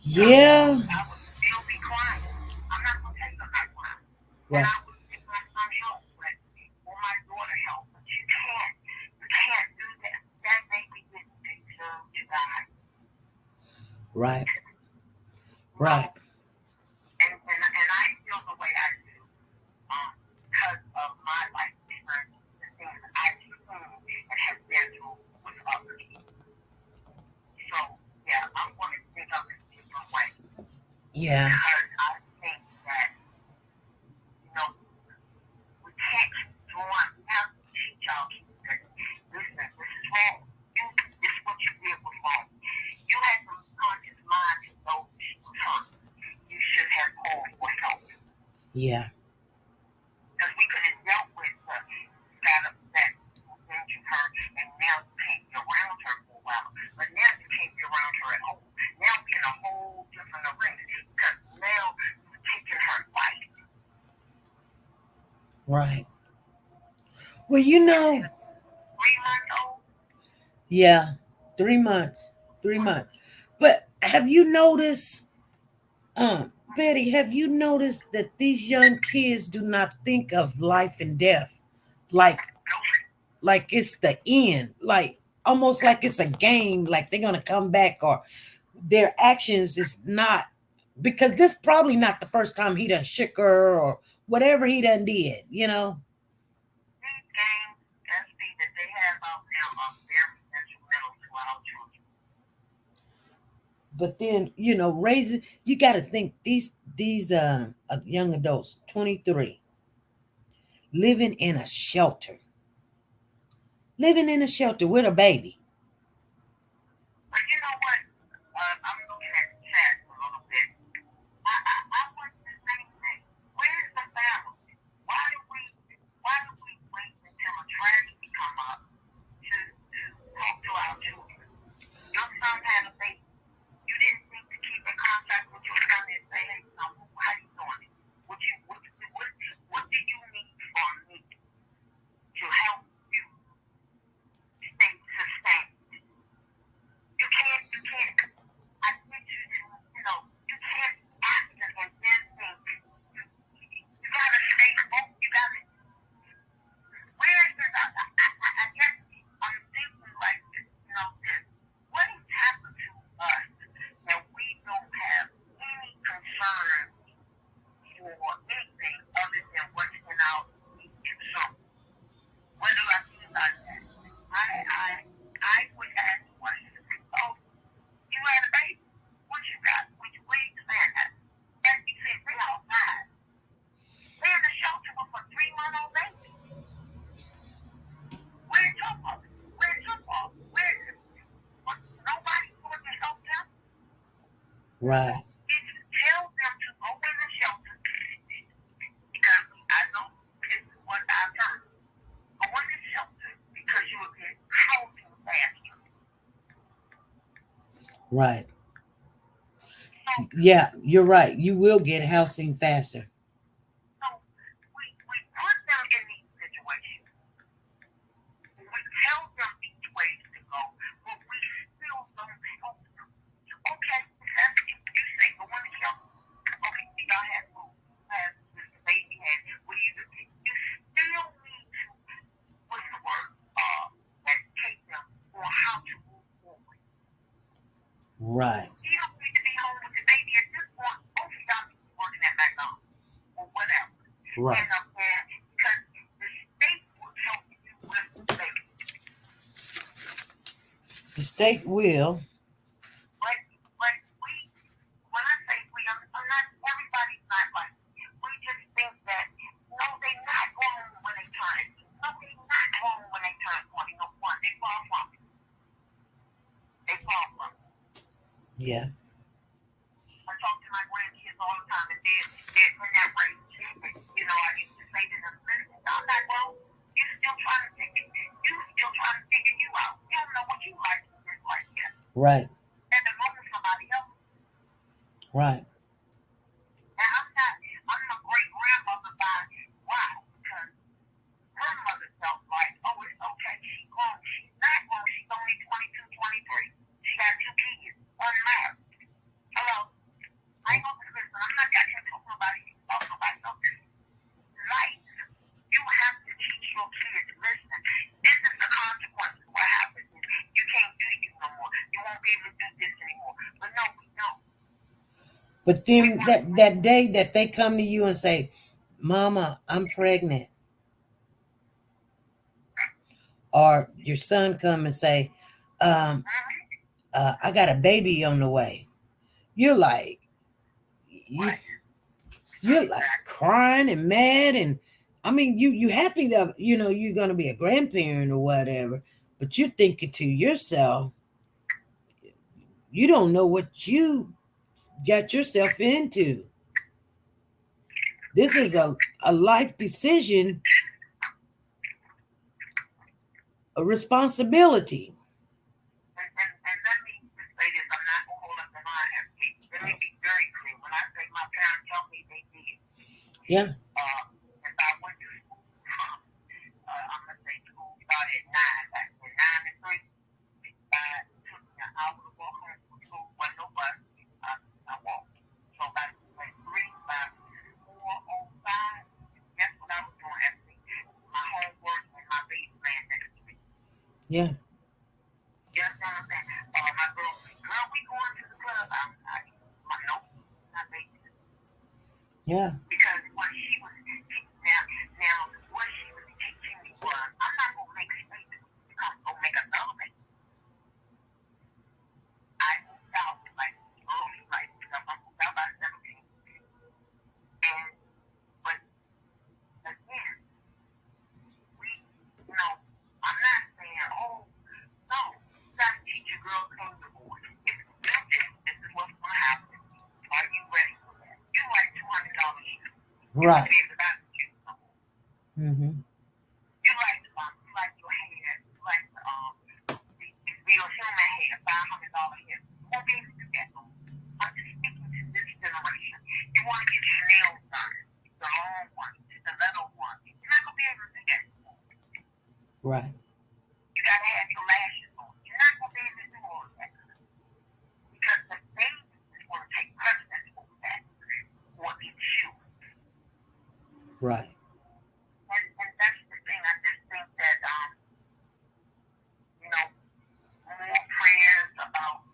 Yeah. I would still be crying. I'm not going to tell you I'm not crying. Right. And I would get my son help, or my daughter help. But you can't do that. That baby didn't deserve to die. Right. Right. And I feel the way I do because of my life experience, the things I've seen and have been through with others. So, yeah, I'm going to think of it a different way. Yeah. Because I think that, we can't keep going. We have to teach our kids that, listen, this is wrong. This is what you did was wrong. You had the conscious mind to know she was hurt. You should have called for help. Yeah. Because we could have dealt with the got upset, who injured her, and now you can't be around her for a while. But now you can't be around her at home. Now we're in a whole different arena. Because now you're taking her life. Right. Well, Yeah, 3 months. 3 months. But have you noticed, Betty, have you noticed that these young kids do not think of life and death like it's the end, like almost like it's a game, like they're gonna come back, or their actions is not, because this probably not the first time he done shook her or whatever he done did. These games, SB, that they have out there are very detrimental to our children. But then, raising, you got to think these young adults, 23, living in a shelter, with a baby. But you know what? I'm looking at the chat a little bit. I want the same thing. Where's the family? Why do we wait until a tragedy come up to talk to our children? Your son had a baby. You didn't think to keep in contact with your son and say, hey, how you doing? What do you need from me to help you stay sustained? You can't, I need you to, you can't act and then think. You gotta stay focused. You gotta, where is this? I guess I'm thinking like this, what has happened to us that we don't have any concern for anything other than what's in our immediate zone? What do I mean by that? I would ask questions. Oh, you had a baby? What you got? Where you stand at? And you said, they outside. They're in the shelter with a 3-month-old baby. Where's your father? Nobody's going to help them. Right. Tell them to go in the shelter, because I know this is what I've heard. Go in the shelter because you will get housing faster. Right. Yeah, you're right. You will get housing faster. So we put them in these situations. We tell them these ways to go, but we still don't help them. Okay, if you say go in the shelter, okay, y'all have food, this baby had, you still need to, what's the word, educate them on how to move forward. Right. You don't need to be home with the baby at this point. Both of y'all need to be working at McDonald's or whatever. Right. Because the state will help you with the baby. The state will. But when I say we, I'm not, everybody's not like, we just think that, no, they're not grown when they turn. No, they're not grown when they turn 20. No, one, they fall from it. Yeah. I talk to my grandkids all the time, and they're in that range. I used to say to them, listen, I'm not grown. You still trying to figure you out. You don't know what you like in this life yet. Right. And the moment somebody else. Right. And I'm a great grandmother by why? Because her mother felt like, oh, it's okay, she's grown. She's not grown. She's only 22, 23. She got 2 kids, unmarried. Hello? I ain't gonna listen. I'm not got here to talk about nobody else. Life. You have to teach your kids, listen, this is the consequence of what happens. You can't do this no more. You won't be able to do this anymore. But no, we don't. But then that day that they come to you and say, Mama, I'm pregnant. Or your son come and say, I got a baby on the way. You're like, you're like crying and mad, and I mean, you happy that you're gonna be a grandparent or whatever, but you're thinking to yourself, you don't know what you got yourself into. This is a life decision, a responsibility. And let me just say this, I'm not gonna hold up the line. Let me be very clear. When I say my parents helped me, they did. Yeah. If I went to school, I'm gonna say school started at 9, like 9 to 3. Yeah. You understand what I'm saying? My girl, we going to the club. No, not baby. Yeah. Because what she was now what she was teaching me was, I'm not gonna make space to come go make another baby. I moved out like early, like I moved out by 17. And but again, I'm not saying, oh no, you gotta teach your girl and your boy. If you do this is what's gonna happen. Are you ready for that? You like $200 a year. Right. Mm-hmm. You like your hair. You like real human hair, $500 hair. You won't be able to do that. I'm just speaking to this generation. You want to get your nails done, the long one, the little one. You're not gonna be able to do that. Right. You gotta have your lashes on. You're not gonna be able to do all of that because the baby is gonna take precedence over that, or it's you. Right. And that's the thing. I just think that more prayers about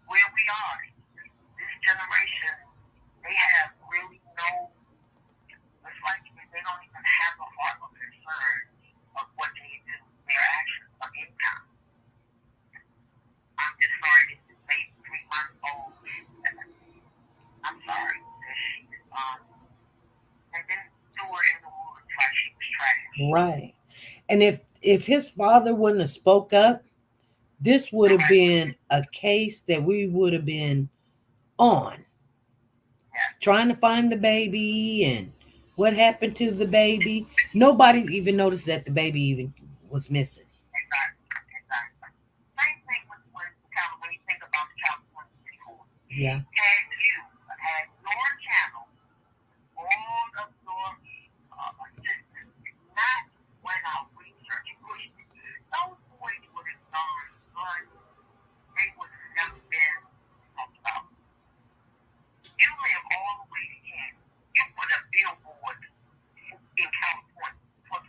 where we are. This generation, they have really no. It's like they don't even have a heart of concern of what they do, their actions of income. I'm just sorry, this is maybe 3 months old. I'm sorry. And then threw her in the woods like she was trash. Right. And if his father wouldn't have spoke up, this would have been a case that we would have been on. Trying to find the baby and what happened to the baby. Nobody even noticed that the baby even was missing. Exactly. Same thing with when you think about the California before. Yeah. Had your channel, all of your assistants, not went out researching, pushed it. Those boys would have gone, they would have never been talked about. You live all the way to Canada. You put a billboard in California for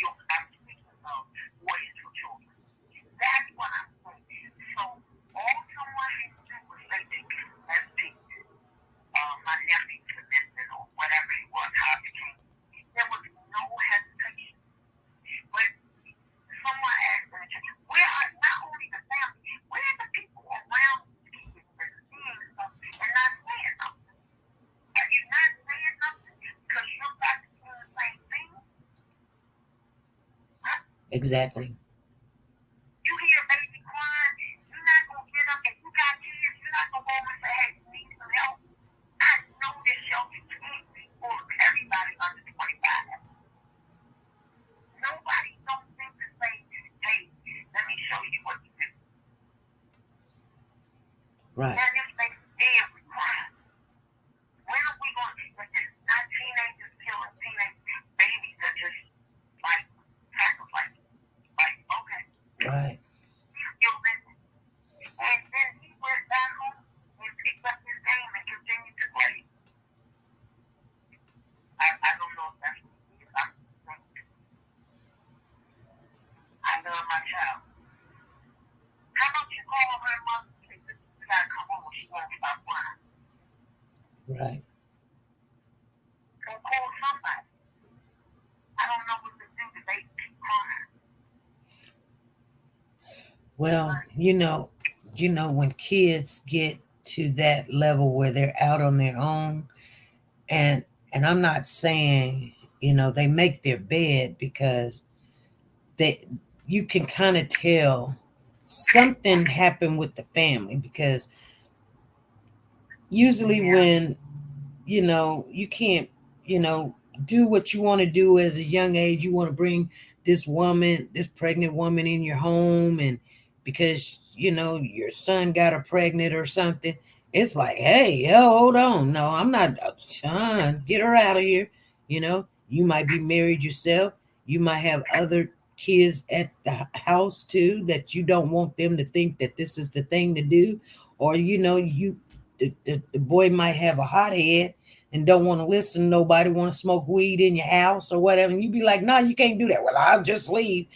your application of what is for children. That's what I'm saying. So all someone had to do was say to SP, my nephew's commitment or whatever it was, how it came. There was no hesitation. But someone asked me, where are not only the family, where are the people around these kids that are seeing something and not saying something? Are you not saying something because you're about to do the same thing? Exactly. You hear a baby crying, you're not going to get up and you got kids, you're not going to go over and say, hey, you need some help. I know this shelter can't be for everybody under 25. Nobody don't think to say, hey, let me show you what to do. Right. And if they did, we cry. When are we going to, it's not teenagers killing teenage babies that just like sacrifice. Like, okay. Right. You're living. And then he went back home and picked up his game and continued to play. I don't know if that's what he is. I love my child. How about you call her mother and say, you gotta come home, she won't stop crying. Right. Go call somebody. I don't know what to do, the baby keep crying. Well, when kids get to that level where they're out on their own, and I'm not saying, they make their bed because you can kind of tell something happened with the family, because usually when, you can't, do what you want to do as a young age, you want to bring this pregnant woman in your home, and because, your son got her pregnant or something, it's like, hey, hold on. No, I'm not, son, get her out of here. You might be married yourself. You might have other kids at the house too, that you don't want them to think that this is the thing to do. Or, the boy might have a hot head and don't want to listen to nobody, want to smoke weed in your house or whatever. And you be like, no, you can't do that. Well, I'll just leave.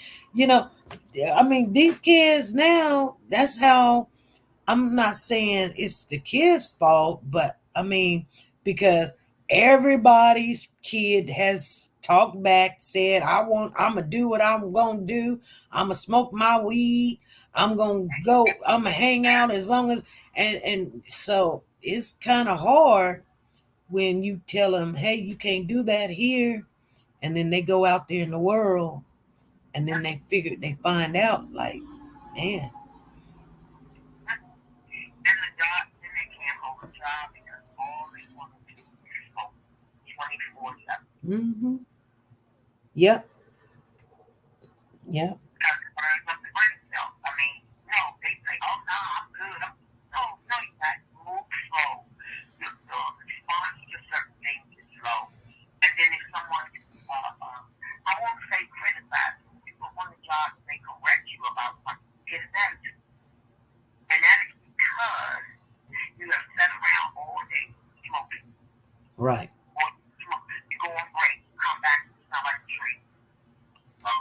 I mean, these kids now, that's how. I'm not saying it's the kids' fault, but I mean, because everybody's kid has talked back, said, I'm gonna do what I'm gonna do. I'm gonna smoke my weed. I'm gonna go, I'm gonna hang out as long as, and so it's kind of hard when you tell them, hey, you can't do that here. And then they go out there in the world and then they find out like, man. Then the job, then they can't hold a job because all they want to do is smoke 24/7. Mm-hmm. Yep. Yep. Because it burns up the brain cells. I mean, no, they say, oh, no, I'm good. No, you got to move slow. The response to certain things is slow. And then if someone, I won't say criticize you, but one of the jobs they correct you about something, get an attitude. And that is because you have sat around all day smoking. Right. Or you go on break, you come back, you smell like a tree. So,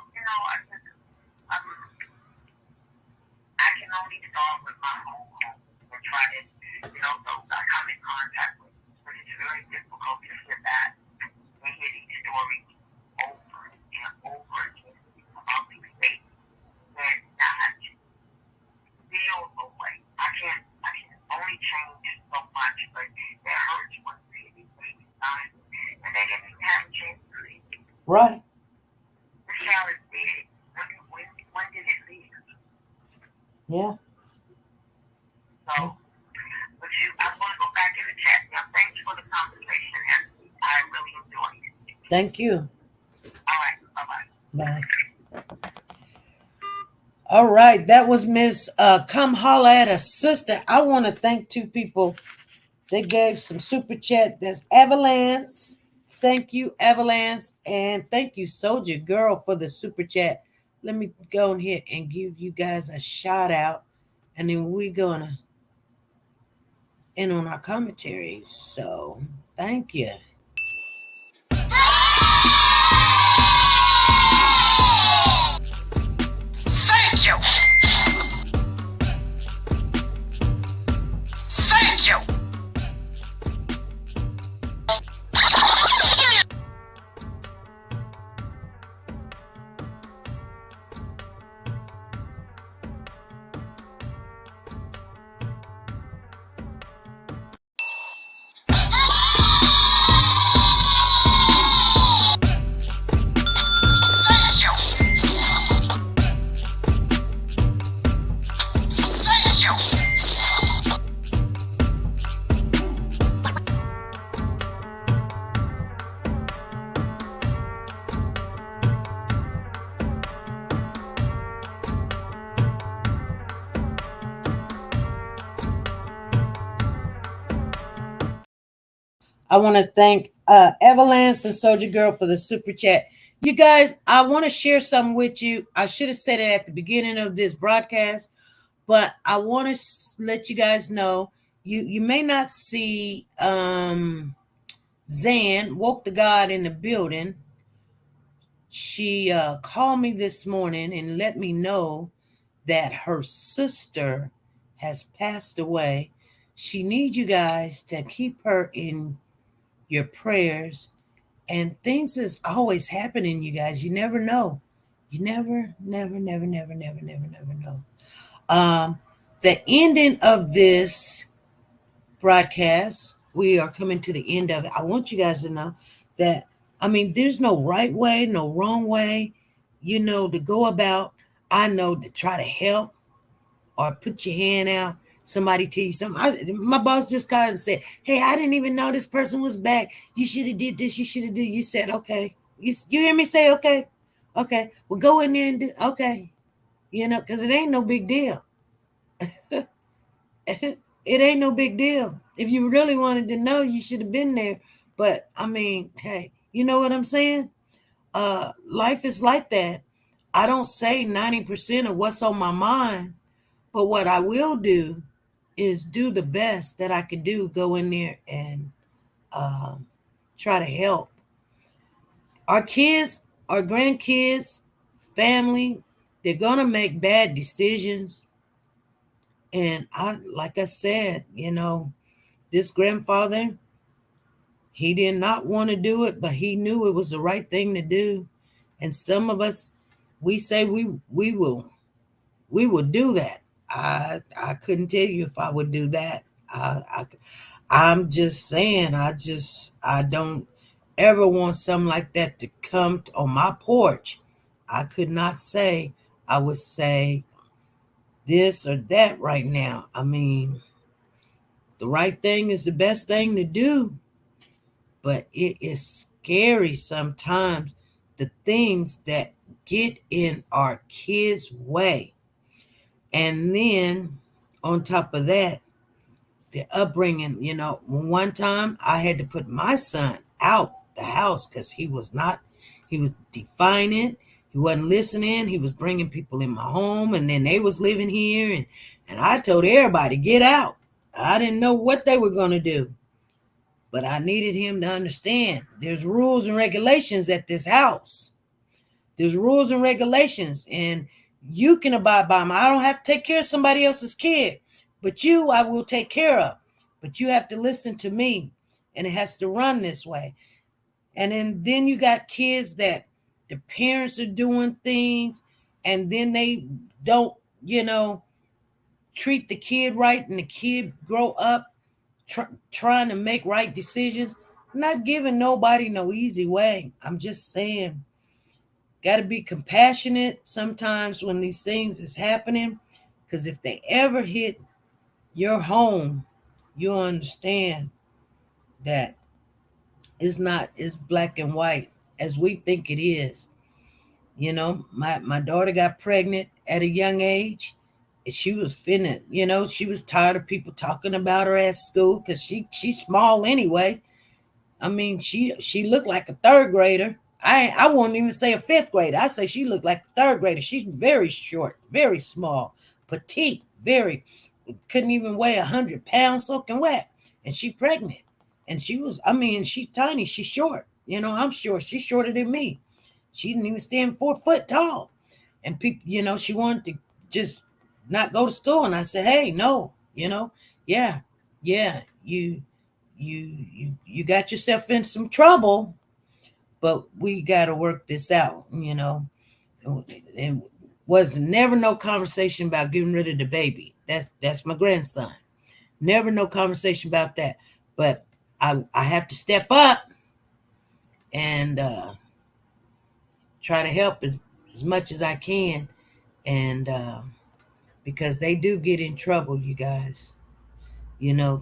I can only start with my own home and try to, those I come in contact with. But it's very difficult to sit back and hear these stories over and over again about these things that not feel away. I can only change so much, but it hurts when these things die. And they didn't even have a chance to leave. Right. The child is dead. When did it leave? Yeah. So, but I want to go back in the chat. Now, thanks for the conversation, Anthony. I really enjoyed it. Thank you. All right. Bye-bye. Bye. All right. That was Miss Come Holla at a Sister. I want to thank two people that gave some super chat. There's Avalanche. Thank you, Avalanche. And thank you, Soldier Girl, for the super chat. Let me go in here and give you guys a shout out. And then we're going to end on our commentaries. So thank you. Thank you. Thank you. I want to thank Avalanche and Soldier Girl for the super chat. You guys, I want to share something with you. I should have said it at the beginning of this broadcast, but I want to let you guys know you may not see Zan, Woke the God in the building. She called me this morning and let me know that her sister has passed away. She needs you guys to keep her in your prayers, and things is always happening, you guys. You never know. You never know. The ending of this broadcast, we are coming to the end of it. I want you guys to know that, I mean, there's no right way, no wrong way, to go about. I know to try to help or put your hand out. Somebody tell you something. My boss just called and said, hey, I didn't even know this person was back. You should have did this. You should have did. You said, okay. You hear me say, okay. Okay. Well, go in there and do, okay. Because it ain't no big deal. It ain't no big deal. If you really wanted to know, you should have been there. But, I mean, hey, you know what I'm saying? Life is like that. I don't say 90% of what's on my mind, but what I will do is do the best that I could do, go in there and try to help. Our kids, our grandkids, family, They're going to make bad decisions. And like I said, this grandfather, he did not want to do it, but he knew it was the right thing to do. And some of us, we say we will do that. I couldn't tell you if I would do that. I'm just saying, I don't ever want something like that to come on my porch. I could not say I would say this or that right now. I mean, the right thing is the best thing to do, but it is scary sometimes, the things that get in our kids' way. And then on top of that, the upbringing, one time I had to put my son out the house because he was defiant. He wasn't listening. He was bringing people in my home, and then they was living here, and I told everybody, get out. I didn't know what they were going to do, but I needed him to understand there's rules and regulations at this house. There's rules and regulations, and you can abide by them. I don't have to take care of somebody else's kid, but you, I will take care of. But you have to listen to me, and it has to run this way. And then you got kids that the parents are doing things, and then they don't, treat the kid right, and the kid grow up trying to make right decisions. I'm not giving nobody no easy way. I'm just saying, got to be compassionate sometimes when these things is happening, because if they ever hit your home, you'll understand that it's not as black and white as we think it is. My daughter got pregnant at a young age. She was she was tired of people talking about her at school because she's small anyway. I mean, she looked like a third grader. I won't even say a fifth grader. I say she looked like a third grader. She's very short, very small, petite, couldn't even weigh 100 pounds soaking wet. And she pregnant. And she's tiny. She's short. I'm short. She's shorter than me. She didn't even stand 4 foot tall. And people, she wanted to just not go to school. And I said, hey, no, yeah, you got yourself in some trouble, but we got to work this out, And was never no conversation about getting rid of the baby. That's my grandson. Never no conversation about that. But I have to step up and try to help as much as I can. And because they do get in trouble, you guys.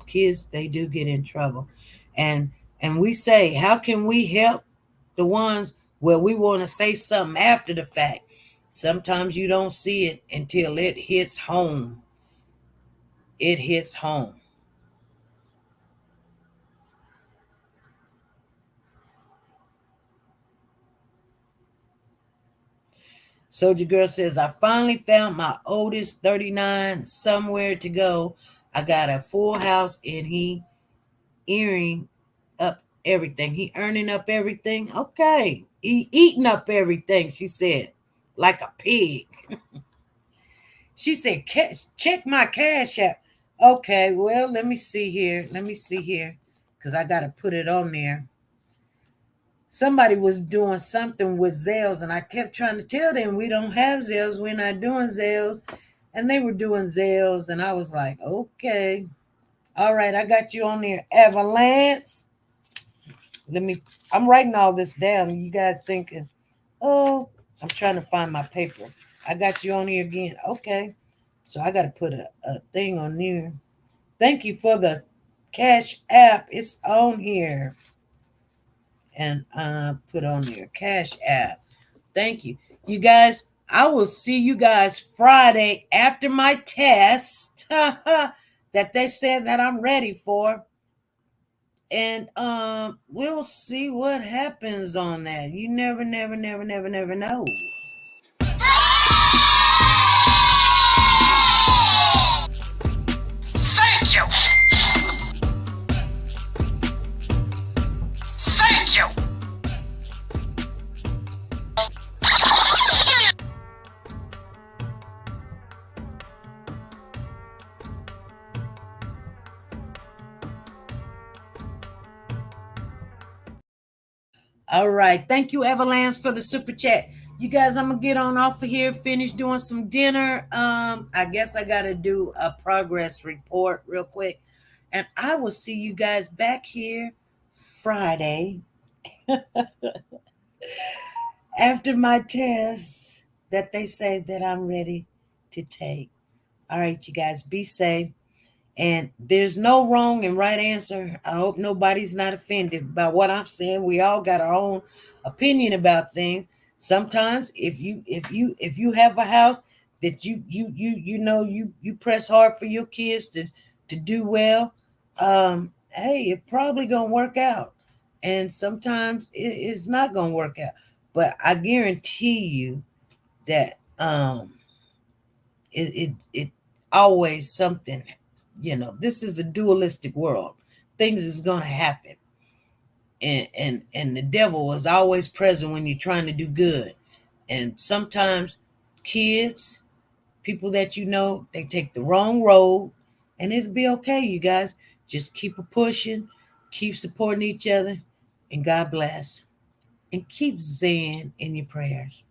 Kids, they do get in trouble. And we say, how can we help the ones where we want to say something after the fact? Sometimes you don't see it until it hits home. It hits home. Soldier Girl says, I finally found my oldest 39 somewhere to go. I got a full house and he earning up everything. He earning up everything. Okay. He eating up everything, she said, like a pig. She said, check my cash app. Okay, well, let me see here. Because I got to put it on there. Somebody was doing something with Zales, and I kept trying to tell them we don't have Zales. We're not doing Zales. And they were doing Zales, and I was like, okay. All right, I got you on there. Avalanche. I'm writing all this down. You guys thinking, oh, I'm trying to find my paper. I got you on here again. Okay. So I got to put a thing on there. Thank you for the Cash App. It's on here. And put on there Cash App. Thank you. You guys, I will see you guys Friday after my test that they said that I'm ready for. And we'll see what happens on that. You never know. Thank you. Thank you. All right. Thank you, Everlance, for the super chat. You guys, I'm gonna get on off of here, finish doing some dinner. I guess I gotta do a progress report real quick. And I will see you guys back here Friday after my test that they say that I'm ready to take. All right, you guys, be safe. And there's no wrong and right answer. I hope nobody's not offended by what I'm saying. We all got our own opinion about things. Sometimes if you have a house that you press hard for your kids to do well, hey, it probably gonna work out. And sometimes it's not gonna work out. But I guarantee you that it always something, this is a dualistic world. Things is going to happen, and the devil is always present when you're trying to do good. And sometimes kids, people that they take the wrong road, and it'll be okay. You guys just keep pushing, keep supporting each other, and God bless. And keep Zen in your prayers.